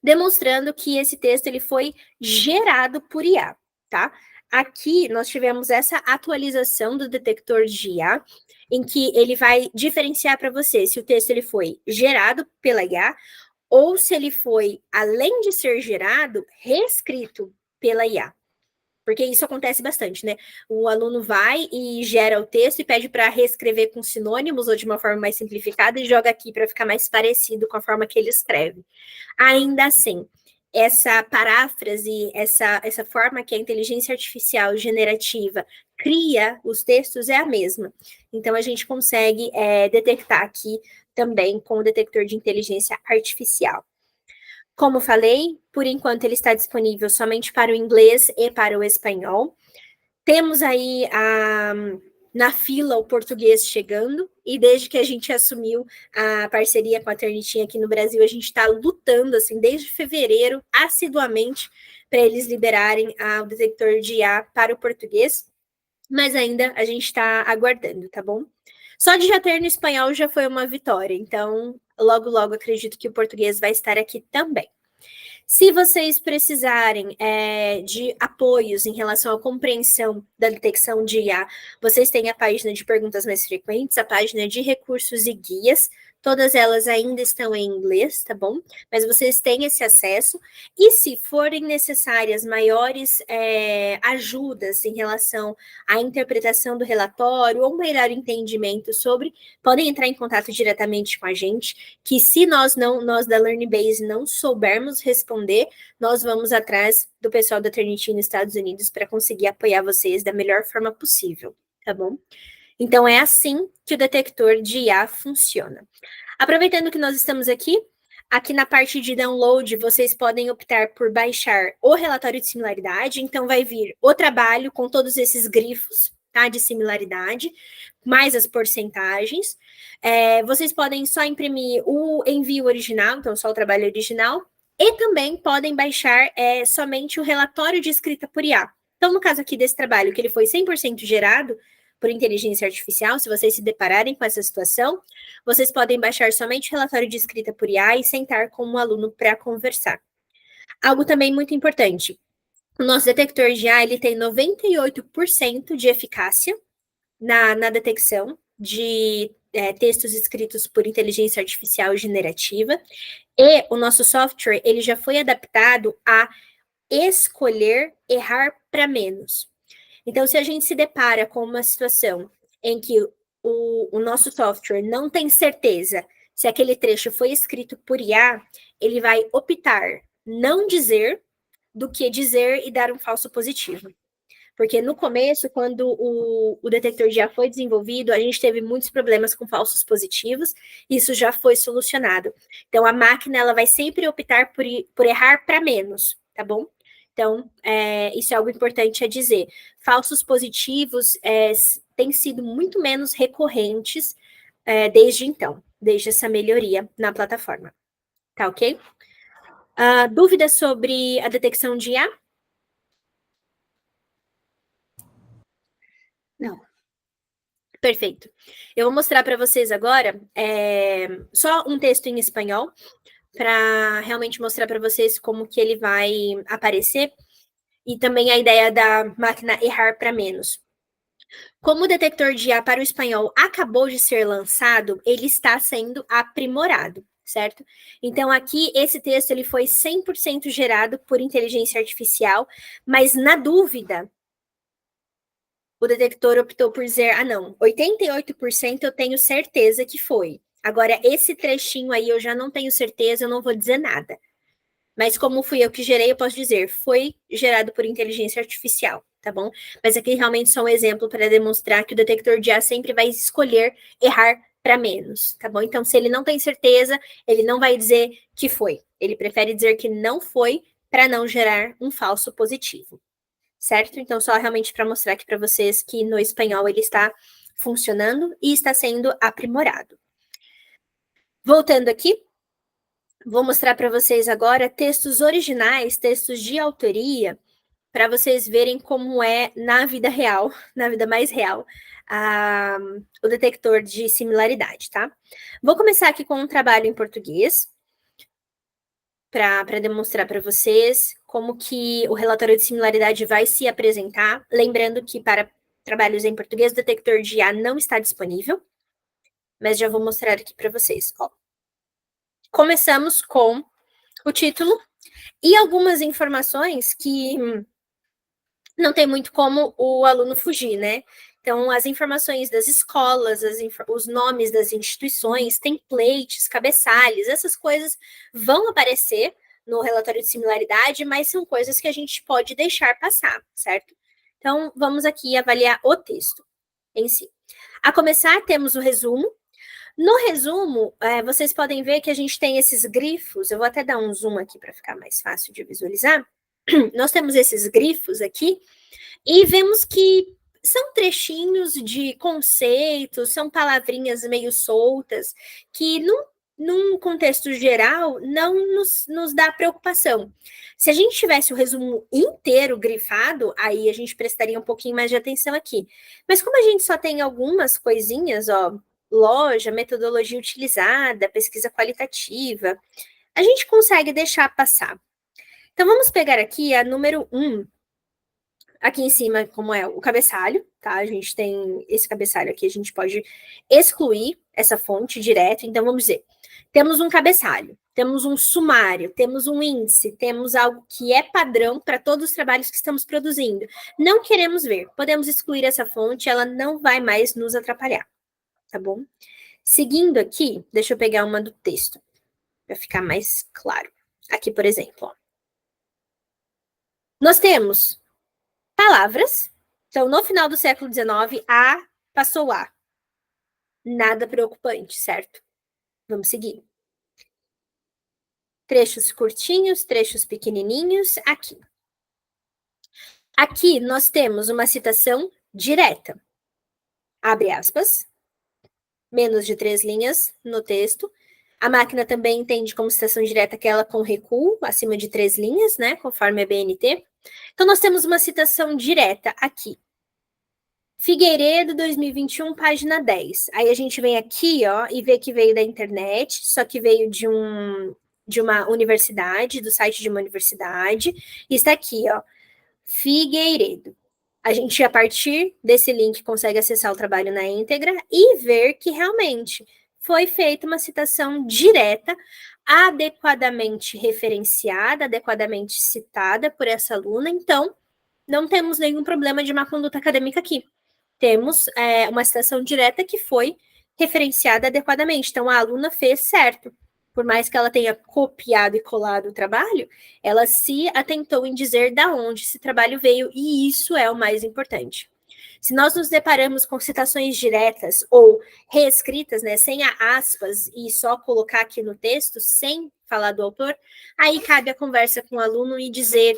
demonstrando que esse texto ele foi gerado por IA, tá? Aqui nós tivemos essa atualização do detector de IA, em que ele vai diferenciar para você se o texto ele foi gerado pela IA ou se ele foi, além de ser gerado, reescrito pela IA. Porque isso acontece bastante, né? O aluno vai e gera o texto e pede para reescrever com sinônimos ou de uma forma mais simplificada e joga aqui para ficar mais parecido com a forma que ele escreve. Ainda assim, essa paráfrase, essa forma que a inteligência artificial generativa cria os textos é a mesma. Então, a gente consegue detectar aqui também com o detector de inteligência artificial. Como falei, por enquanto ele está disponível somente para o inglês e para o espanhol. Temos aí na fila o português chegando, e desde que a gente assumiu a parceria com a Turnitin aqui no Brasil, a gente está lutando, assim, desde fevereiro, assiduamente, para eles liberarem o detector de IA para o português, mas ainda a gente está aguardando, tá bom? Só de já ter no espanhol já foi uma vitória, então logo, logo acredito que o português vai estar aqui também. Se vocês precisarem de apoios em relação à compreensão da detecção de IA, vocês têm a página de perguntas mais frequentes, a página de recursos e guias, todas elas ainda estão em inglês, tá bom? Mas vocês têm esse acesso, e se forem necessárias maiores ajudas em relação à interpretação do relatório ou melhor entendimento sobre, podem entrar em contato diretamente com a gente, que se nós da LearnBase não soubermos responder, nós vamos atrás do pessoal da Turnitin nos Estados Unidos para conseguir apoiar vocês da melhor forma possível, tá bom? Então, é assim que o detector de IA funciona. Aproveitando que nós estamos aqui na parte de download, vocês podem optar por baixar o relatório de similaridade, então vai vir o trabalho com todos esses grifos, tá, de similaridade, mais as porcentagens. Vocês podem só imprimir o envio original, então só o trabalho original, e também podem baixar somente o relatório de escrita por IA. Então, no caso aqui desse trabalho, que ele foi 100% gerado por inteligência artificial, se vocês se depararem com essa situação, vocês podem baixar somente o relatório de escrita por IA e sentar com um aluno para conversar. Algo também muito importante, o nosso detector de IA, ele tem 98% de eficácia na detecção de textos escritos por inteligência artificial generativa, e o nosso software, ele já foi adaptado a escolher errar para menos. Então, se a gente se depara com uma situação em que o nosso software não tem certeza se aquele trecho foi escrito por IA, ele vai optar não dizer do que dizer e dar um falso positivo. Porque no começo, quando o detector de IA foi desenvolvido, a gente teve muitos problemas com falsos positivos, e isso já foi solucionado. Então, a máquina ela vai sempre optar por errar para menos, tá bom? Então, isso é algo importante a dizer. Falsos positivos têm sido muito menos recorrentes desde então, desde essa melhoria na plataforma. Tá ok? Dúvidas sobre a detecção de IA? Não. Perfeito. Eu vou mostrar para vocês agora só um texto em espanhol, para realmente mostrar para vocês como que ele vai aparecer, e também a ideia da máquina errar para menos. Como o detector de IA para o espanhol acabou de ser lançado, ele está sendo aprimorado, certo? Então, aqui, esse texto ele foi 100% gerado por inteligência artificial, mas na dúvida, o detector optou por dizer, não, 88% eu tenho certeza que foi. Agora, esse trechinho aí eu já não tenho certeza, eu não vou dizer nada. Mas como fui eu que gerei, eu posso dizer, foi gerado por inteligência artificial, tá bom? Mas aqui realmente só um exemplo para demonstrar que o detector de IA sempre vai escolher errar para menos, tá bom? Então, se ele não tem certeza, ele não vai dizer que foi. Ele prefere dizer que não foi para não gerar um falso positivo, certo? Então, só realmente para mostrar aqui para vocês que no espanhol ele está funcionando e está sendo aprimorado. Voltando aqui, vou mostrar para vocês agora textos originais, textos de autoria, para vocês verem como é na vida real, na vida mais real, o detector de similaridade, tá? Vou começar aqui com um trabalho em português, para demonstrar para vocês como que o relatório de similaridade vai se apresentar. Lembrando que para trabalhos em português, o detector de IA não está disponível, mas já vou mostrar aqui para vocês. Ó. Começamos com o título e algumas informações que não tem muito como o aluno fugir, né? Então, as informações das escolas, os nomes das instituições, templates, cabeçalhos, essas coisas vão aparecer no relatório de similaridade, mas são coisas que a gente pode deixar passar, certo? Então, vamos aqui avaliar o texto em si. A começar, temos o resumo. No resumo, vocês podem ver que a gente tem esses grifos, eu vou até dar um zoom aqui para ficar mais fácil de visualizar. Nós temos esses grifos aqui, e vemos que são trechinhos de conceitos, são palavrinhas meio soltas, que num contexto geral não nos dá preocupação. Se a gente tivesse o resumo inteiro grifado, aí a gente prestaria um pouquinho mais de atenção aqui. Mas como a gente só tem algumas coisinhas, ó, loja, metodologia utilizada, pesquisa qualitativa, a gente consegue deixar passar. Então, vamos pegar aqui a número 1, aqui em cima, como é o cabeçalho, tá? A gente tem esse cabeçalho aqui, a gente pode excluir essa fonte direto. Então, vamos dizer, temos um cabeçalho, temos um sumário, temos um índice, temos algo que é padrão para todos os trabalhos que estamos produzindo. Não queremos ver, podemos excluir essa fonte, ela não vai mais nos atrapalhar, tá bom? Seguindo aqui, deixa eu pegar uma do texto, para ficar mais claro. Aqui, por exemplo, ó. Nós temos palavras. Então, no final do século XIX, A passou A. Nada preocupante, certo? Vamos seguir. Trechos curtinhos, trechos pequenininhos, aqui. Aqui nós temos uma citação direta. Abre aspas. Menos de 3 linhas no texto. A máquina também entende como citação direta aquela com recuo, acima de 3 linhas, né? Conforme a BNT. Então, nós temos uma citação direta aqui. Figueiredo, 2021, página 10. Aí a gente vem aqui, ó, e vê que veio da internet, só que veio de uma universidade, do site de uma universidade, e está aqui, ó, Figueiredo. A gente, a partir desse link, consegue acessar o trabalho na íntegra e ver que realmente foi feita uma citação direta, adequadamente referenciada, adequadamente citada por essa aluna. Então, não temos nenhum problema de má conduta acadêmica aqui. Temos uma citação direta que foi referenciada adequadamente. Então, a aluna fez certo. Por mais que ela tenha copiado e colado o trabalho, ela se atentou em dizer da onde esse trabalho veio, e isso é o mais importante. Se nós nos deparamos com citações diretas ou reescritas, né, sem aspas, e só colocar aqui no texto, sem falar do autor, aí cabe a conversa com o aluno e dizer: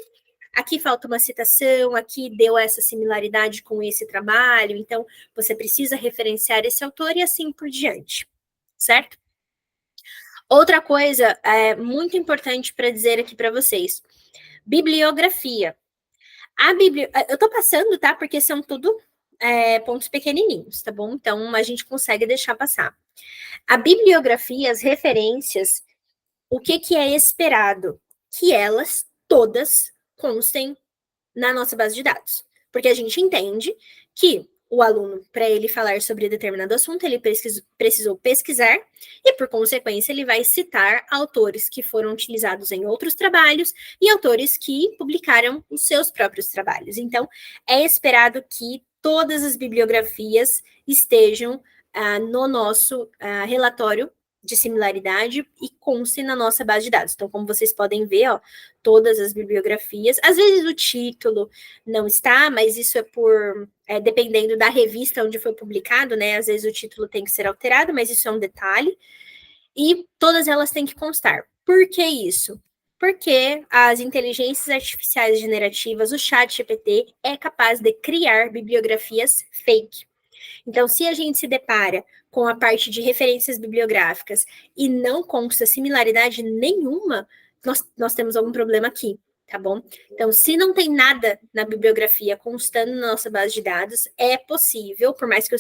aqui falta uma citação, aqui deu essa similaridade com esse trabalho, então você precisa referenciar esse autor e assim por diante, certo? Outra coisa muito importante para dizer aqui para vocês: bibliografia. Eu estou passando, tá? Porque são tudo pontos pequenininhos, tá bom? Então a gente consegue deixar passar. A bibliografia, as referências, o que é esperado? Que elas todas constem na nossa base de dados. Porque a gente entende que o aluno, para ele falar sobre determinado assunto, ele precisou pesquisar e, por consequência, ele vai citar autores que foram utilizados em outros trabalhos e autores que publicaram os seus próprios trabalhos. Então, é esperado que todas as bibliografias estejam no nosso relatório de similaridade e conste na nossa base de dados. Então, como vocês podem ver, ó, todas as bibliografias, às vezes o título não está, mas isso é dependendo da revista onde foi publicado, né? Às vezes o título tem que ser alterado, mas isso é um detalhe. E todas elas têm que constar. Por que isso? Porque as inteligências artificiais generativas, o ChatGPT, é capaz de criar bibliografias fake. Então, se a gente se depara com a parte de referências bibliográficas e não consta similaridade nenhuma, nós temos algum problema aqui, tá bom? Então, se não tem nada na bibliografia constando na nossa base de dados, é possível, por mais que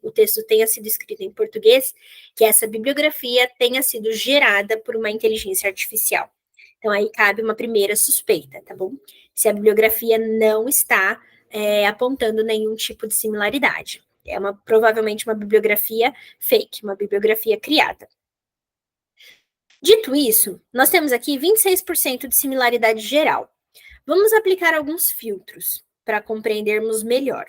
o texto tenha sido escrito em português, que essa bibliografia tenha sido gerada por uma inteligência artificial. Então, aí cabe uma primeira suspeita, tá bom? Se a bibliografia não está apontando nenhum tipo de similaridade. É provavelmente uma bibliografia fake, uma bibliografia criada. Dito isso, nós temos aqui 26% de similaridade geral. Vamos aplicar alguns filtros para compreendermos melhor.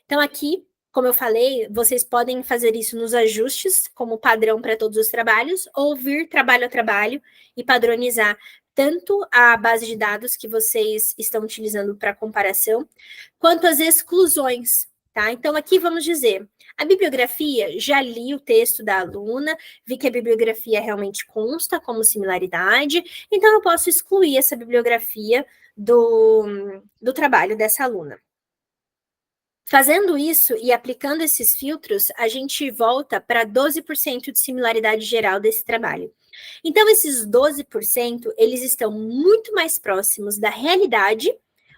Então, aqui, como eu falei, vocês podem fazer isso nos ajustes, como padrão para todos os trabalhos, ou vir trabalho a trabalho e padronizar tanto a base de dados que vocês estão utilizando para comparação, quanto as exclusões. Tá? Então, aqui vamos dizer, a bibliografia, já li o texto da aluna, vi que a bibliografia realmente consta como similaridade, então eu posso excluir essa bibliografia do trabalho dessa aluna. Fazendo isso e aplicando esses filtros, a gente volta para 12% de similaridade geral desse trabalho. Então, esses 12%, eles estão muito mais próximos da realidade,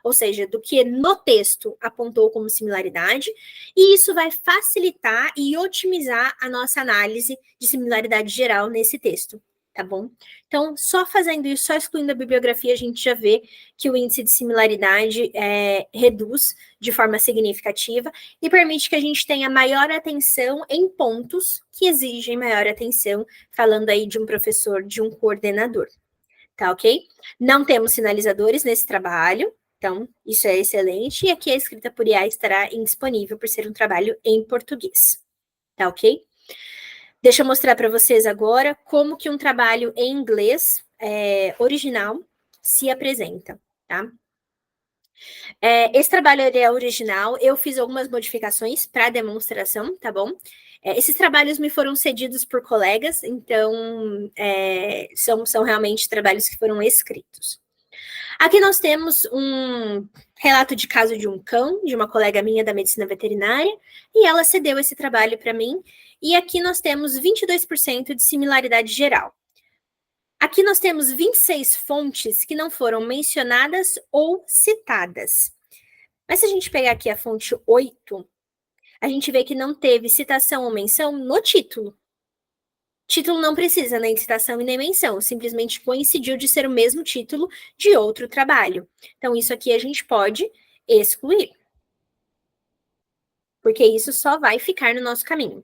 ou seja, do que no texto apontou como similaridade, e isso vai facilitar e otimizar a nossa análise de similaridade geral nesse texto, tá bom? Então, só fazendo isso, só excluindo a bibliografia, a gente já vê que o índice de similaridade reduz de forma significativa e permite que a gente tenha maior atenção em pontos que exigem maior atenção, falando aí de um professor, de um coordenador, tá ok? Não temos sinalizadores nesse trabalho, então, isso é excelente. E aqui a escrita por IA estará indisponível por ser um trabalho em português. Tá ok? Deixa eu mostrar para vocês agora como que um trabalho em inglês original se apresenta, tá? Esse trabalho é original, eu fiz algumas modificações para demonstração, tá bom? Esses trabalhos me foram cedidos por colegas, então são realmente trabalhos que foram escritos. Aqui nós temos um relato de caso de um cão, de uma colega minha da medicina veterinária, e ela cedeu esse trabalho para mim, e aqui nós temos 22% de similaridade geral. Aqui nós temos 26 fontes que não foram mencionadas ou citadas. Mas se a gente pegar aqui a fonte 8, a gente vê que não teve citação ou menção no título. Título não precisa nem citação e nem menção, simplesmente coincidiu de ser o mesmo título de outro trabalho. Então, isso aqui a gente pode excluir, porque isso só vai ficar no nosso caminho.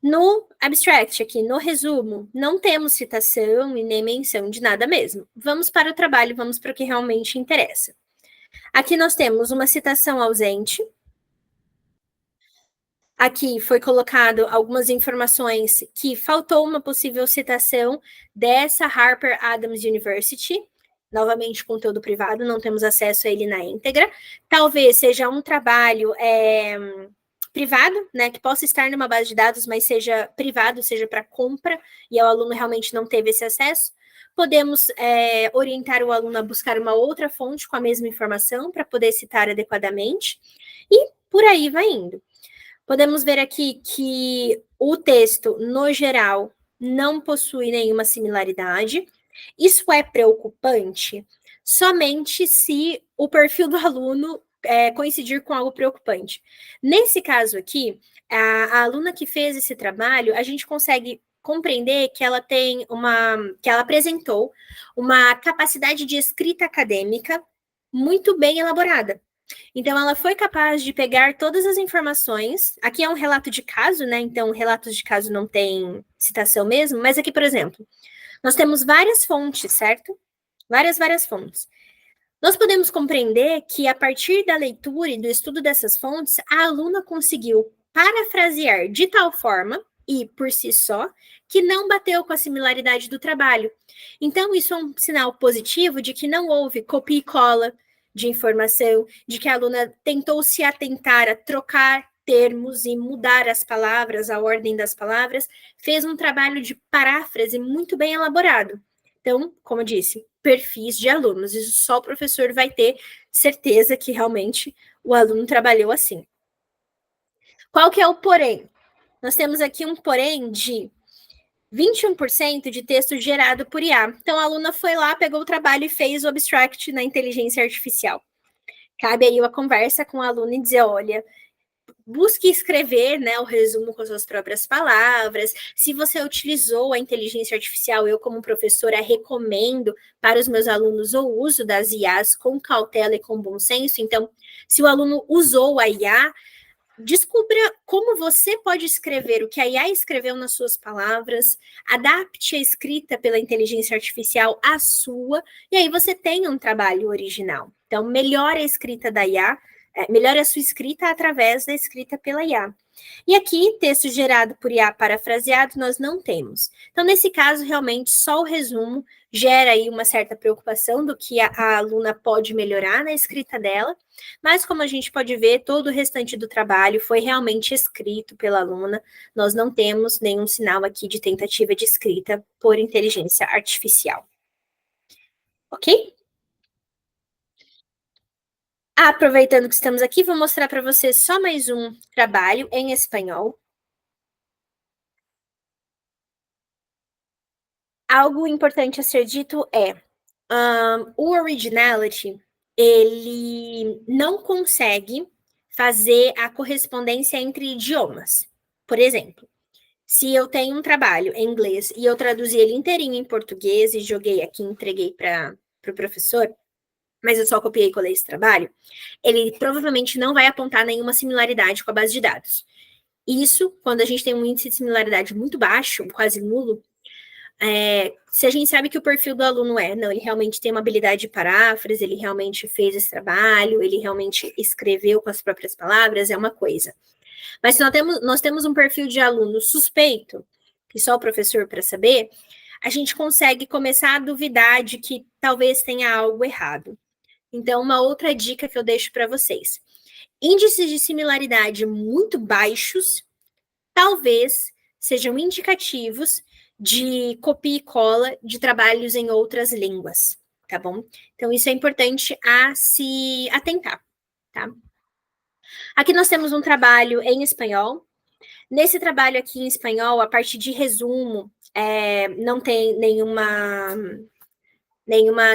No abstract, aqui no resumo, não temos citação e nem menção de nada mesmo. Vamos para o trabalho, vamos para o que realmente interessa. Aqui nós temos uma citação ausente. Aqui foi colocado algumas informações que faltou uma possível citação dessa Harper Adams University. Novamente, conteúdo privado, não temos acesso a ele na íntegra. Talvez seja um trabalho privado, né, que possa estar numa base de dados, mas seja privado, seja para compra, e o aluno realmente não teve esse acesso. Podemos orientar o aluno a buscar uma outra fonte com a mesma informação para poder citar adequadamente, e por aí vai indo. Podemos ver aqui que o texto, no geral, não possui nenhuma similaridade. Isso é preocupante somente se o perfil do aluno coincidir com algo preocupante. Nesse caso aqui, a aluna que fez esse trabalho, a gente consegue compreender que ela que ela apresentou uma capacidade de escrita acadêmica muito bem elaborada. Então, ela foi capaz de pegar todas as informações. Aqui é um relato de caso, né? Então, relatos de caso não tem citação mesmo. Mas aqui, por exemplo, nós temos várias fontes, certo? Várias fontes. Nós podemos compreender que, a partir da leitura e do estudo dessas fontes, a aluna conseguiu parafrasear de tal forma, e por si só, que não bateu com a similaridade do trabalho. Então, isso é um sinal positivo de que não houve copia e cola de informação, de que a aluna tentou se atentar a trocar termos e mudar as palavras, a ordem das palavras, fez um trabalho de paráfrase muito bem elaborado. Então, como eu disse, perfis de alunos, isso só o professor vai ter certeza que realmente o aluno trabalhou assim. Qual que é o porém? Nós temos aqui um porém de 21% de texto gerado por IA. Então, a aluna foi lá, pegou o trabalho e fez o abstract na inteligência artificial. Cabe aí uma conversa com o aluno e dizer, olha, busque escrever, né, o resumo com suas próprias palavras. Se você utilizou a inteligência artificial, eu, como professora, recomendo para os meus alunos o uso das IAs com cautela e com bom senso. Então, se o aluno usou a IA, descubra como você pode escrever o que a IA escreveu nas suas palavras, adapte a escrita pela inteligência artificial à sua, e aí você tem um trabalho original. Então, melhore a escrita da IA, melhore a sua escrita através da escrita pela IA. E aqui, texto gerado por IA parafraseado, nós não temos. Então, nesse caso, realmente, só o resumo gera aí uma certa preocupação do que a aluna pode melhorar na escrita dela, mas como a gente pode ver, todo o restante do trabalho foi realmente escrito pela aluna, nós não temos nenhum sinal aqui de tentativa de escrita por inteligência artificial. Ok? Aproveitando que estamos aqui, vou mostrar para vocês só mais um trabalho em espanhol. Algo importante a ser dito é, o Originality, ele não consegue fazer a correspondência entre idiomas. Por exemplo, se eu tenho um trabalho em inglês e eu traduzi ele inteirinho em português e joguei aqui, entreguei para o professor, mas eu só copiei e colei esse trabalho, ele provavelmente não vai apontar nenhuma similaridade com a base de dados. Isso, quando a gente tem um índice de similaridade muito baixo, quase nulo, se a gente sabe que o perfil do aluno não, ele realmente tem uma habilidade de paráfrase, ele realmente fez esse trabalho, ele realmente escreveu com as próprias palavras, é uma coisa. Mas se nós temos um perfil de aluno suspeito, que só o professor para saber, a gente consegue começar a duvidar de que talvez tenha algo errado. Então, uma outra dica que eu deixo para vocês. Índices de similaridade muito baixos, talvez sejam indicativos de copia e cola de trabalhos em outras línguas, tá bom? Então, isso é importante a se atentar, tá? Aqui nós temos um trabalho em espanhol. Nesse trabalho aqui em espanhol, a parte de resumo não tem nenhuma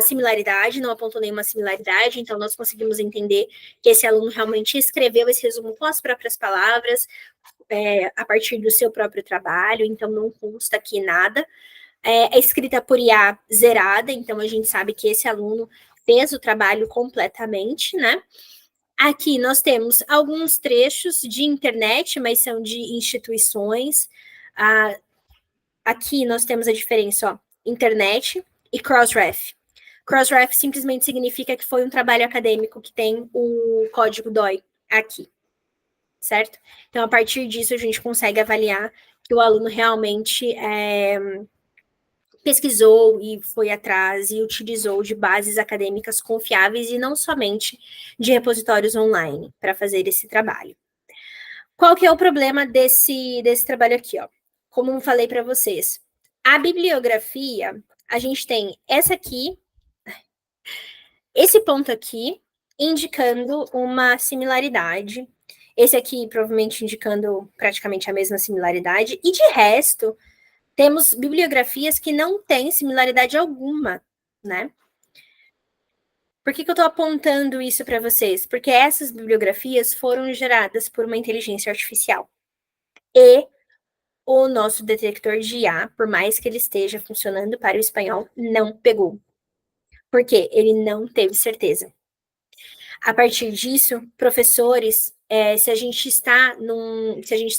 similaridade, não apontou nenhuma similaridade, então nós conseguimos entender que esse aluno realmente escreveu esse resumo com as próprias palavras, a partir do seu próprio trabalho, então não consta aqui nada. É escrita por IA zerada, então a gente sabe que esse aluno fez o trabalho completamente, né? Aqui nós temos alguns trechos de internet, mas são de instituições. Aqui nós temos a diferença, ó, internet e Crossref. Crossref simplesmente significa que foi um trabalho acadêmico que tem o código DOI aqui, certo? Então, a partir disso, a gente consegue avaliar que o aluno realmente pesquisou e foi atrás e utilizou de bases acadêmicas confiáveis e não somente de repositórios online para fazer esse trabalho. Qual que é o problema desse trabalho aqui, ó? Como eu falei para vocês, a bibliografia, a gente tem essa aqui, esse ponto aqui, indicando uma similaridade, esse aqui provavelmente indicando praticamente a mesma similaridade, e de resto, temos bibliografias que não têm similaridade alguma, né? Por que eu estou apontando isso para vocês? Porque essas bibliografias foram geradas por uma inteligência artificial. E o nosso detector de IA, por mais que ele esteja funcionando para o espanhol, não pegou. Por quê? Ele não teve certeza. A partir disso, professores, se a gente está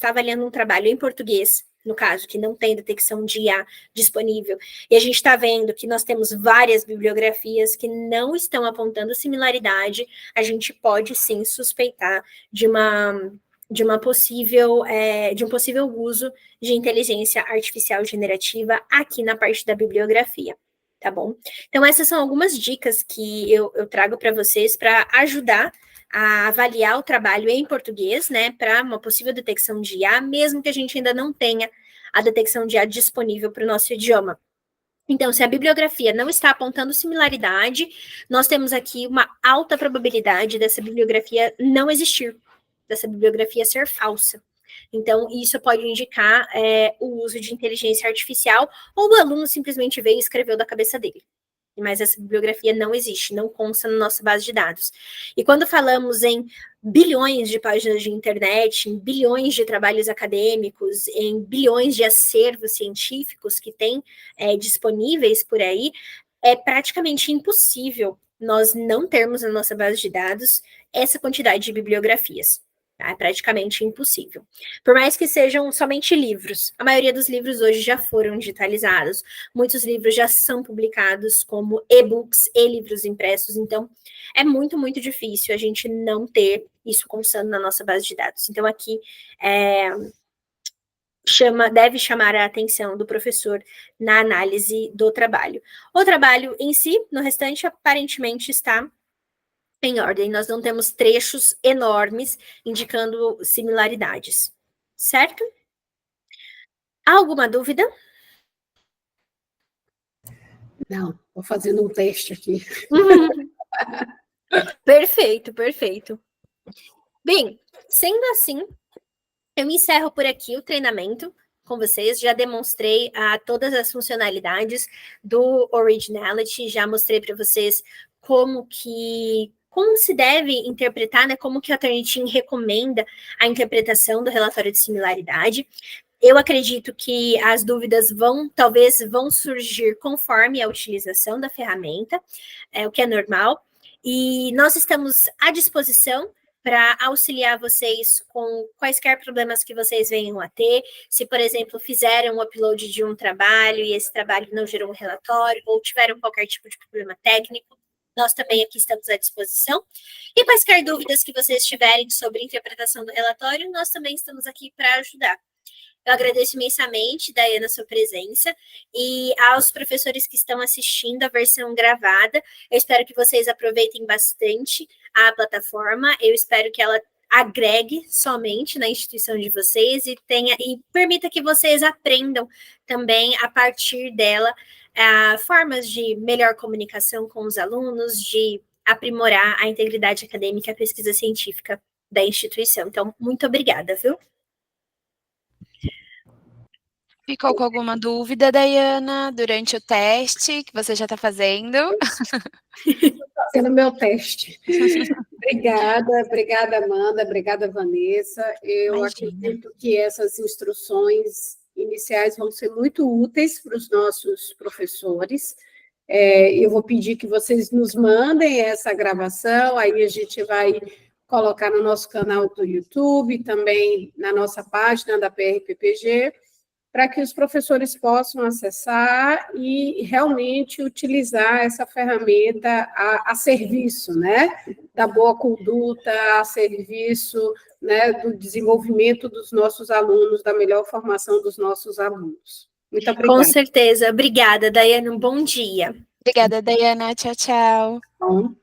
avaliando um trabalho em português, no caso, que não tem detecção de IA disponível, e a gente está vendo que nós temos várias bibliografias que não estão apontando similaridade, a gente pode sim suspeitar de um possível uso de inteligência artificial generativa aqui na parte da bibliografia, tá bom? Então, essas são algumas dicas que eu trago para vocês para ajudar a avaliar o trabalho em português, né, para uma possível detecção de IA, mesmo que a gente ainda não tenha a detecção de IA disponível para o nosso idioma. Então, se a bibliografia não está apontando similaridade, nós temos aqui uma alta probabilidade dessa bibliografia não existir, dessa bibliografia ser falsa. Então, isso pode indicar o uso de inteligência artificial, ou o aluno simplesmente veio e escreveu da cabeça dele. Mas essa bibliografia não existe, não consta na nossa base de dados. E quando falamos em bilhões de páginas de internet, em bilhões de trabalhos acadêmicos, em bilhões de acervos científicos que tem disponíveis por aí, é praticamente impossível nós não termos na nossa base de dados essa quantidade de bibliografias. É praticamente impossível. Por mais que sejam somente livros, a maioria dos livros hoje já foram digitalizados, muitos livros já são publicados como e-books e livros impressos, então é muito, muito difícil a gente não ter isso constando na nossa base de dados. Então aqui deve chamar a atenção do professor na análise do trabalho. O trabalho em si, no restante, aparentemente está em ordem. Nós não temos trechos enormes indicando similaridades, certo? Há alguma dúvida? Não, estou fazendo um teste aqui. Perfeito, perfeito. Bem, sendo assim, eu encerro por aqui o treinamento com vocês. Já demonstrei todas as funcionalidades do Originality, já mostrei para vocês como se deve interpretar, né? Como que a Turnitin recomenda a interpretação do relatório de similaridade. Eu acredito que as dúvidas talvez vão surgir conforme a utilização da ferramenta, o que é normal. E nós estamos à disposição para auxiliar vocês com quaisquer problemas que vocês venham a ter. Se, por exemplo, fizeram o upload de um trabalho e esse trabalho não gerou um relatório, ou tiveram qualquer tipo de problema técnico, nós também aqui estamos à disposição. E quaisquer dúvidas que vocês tiverem sobre interpretação do relatório, nós também estamos aqui para ajudar. Eu agradeço imensamente, Daiana, a sua presença, e aos professores que estão assistindo a versão gravada. Eu espero que vocês aproveitem bastante a plataforma. Eu espero que ela agregue somente na instituição de vocês e permita que vocês aprendam também a partir dela formas de melhor comunicação com os alunos, de aprimorar a integridade acadêmica e a pesquisa científica da instituição. Então, muito obrigada, viu? Ficou com alguma dúvida, Daiana, durante o teste que você já está fazendo? Fazendo meu teste. Obrigada, Amanda, obrigada, Vanessa. Eu Imagina. acredito que essas instruções iniciais vão ser muito úteis para os nossos professores. Eu vou pedir que vocês nos mandem essa gravação, aí a gente vai colocar no nosso canal do YouTube, também na nossa página da PRPPG, para que os professores possam acessar e realmente utilizar essa ferramenta a serviço, né, da boa conduta, a serviço, né, do desenvolvimento dos nossos alunos, da melhor formação dos nossos alunos. Muito obrigada. Com certeza. Obrigada, Daiane. Um bom dia. Obrigada, Daiana. Tchau, tchau. Bom.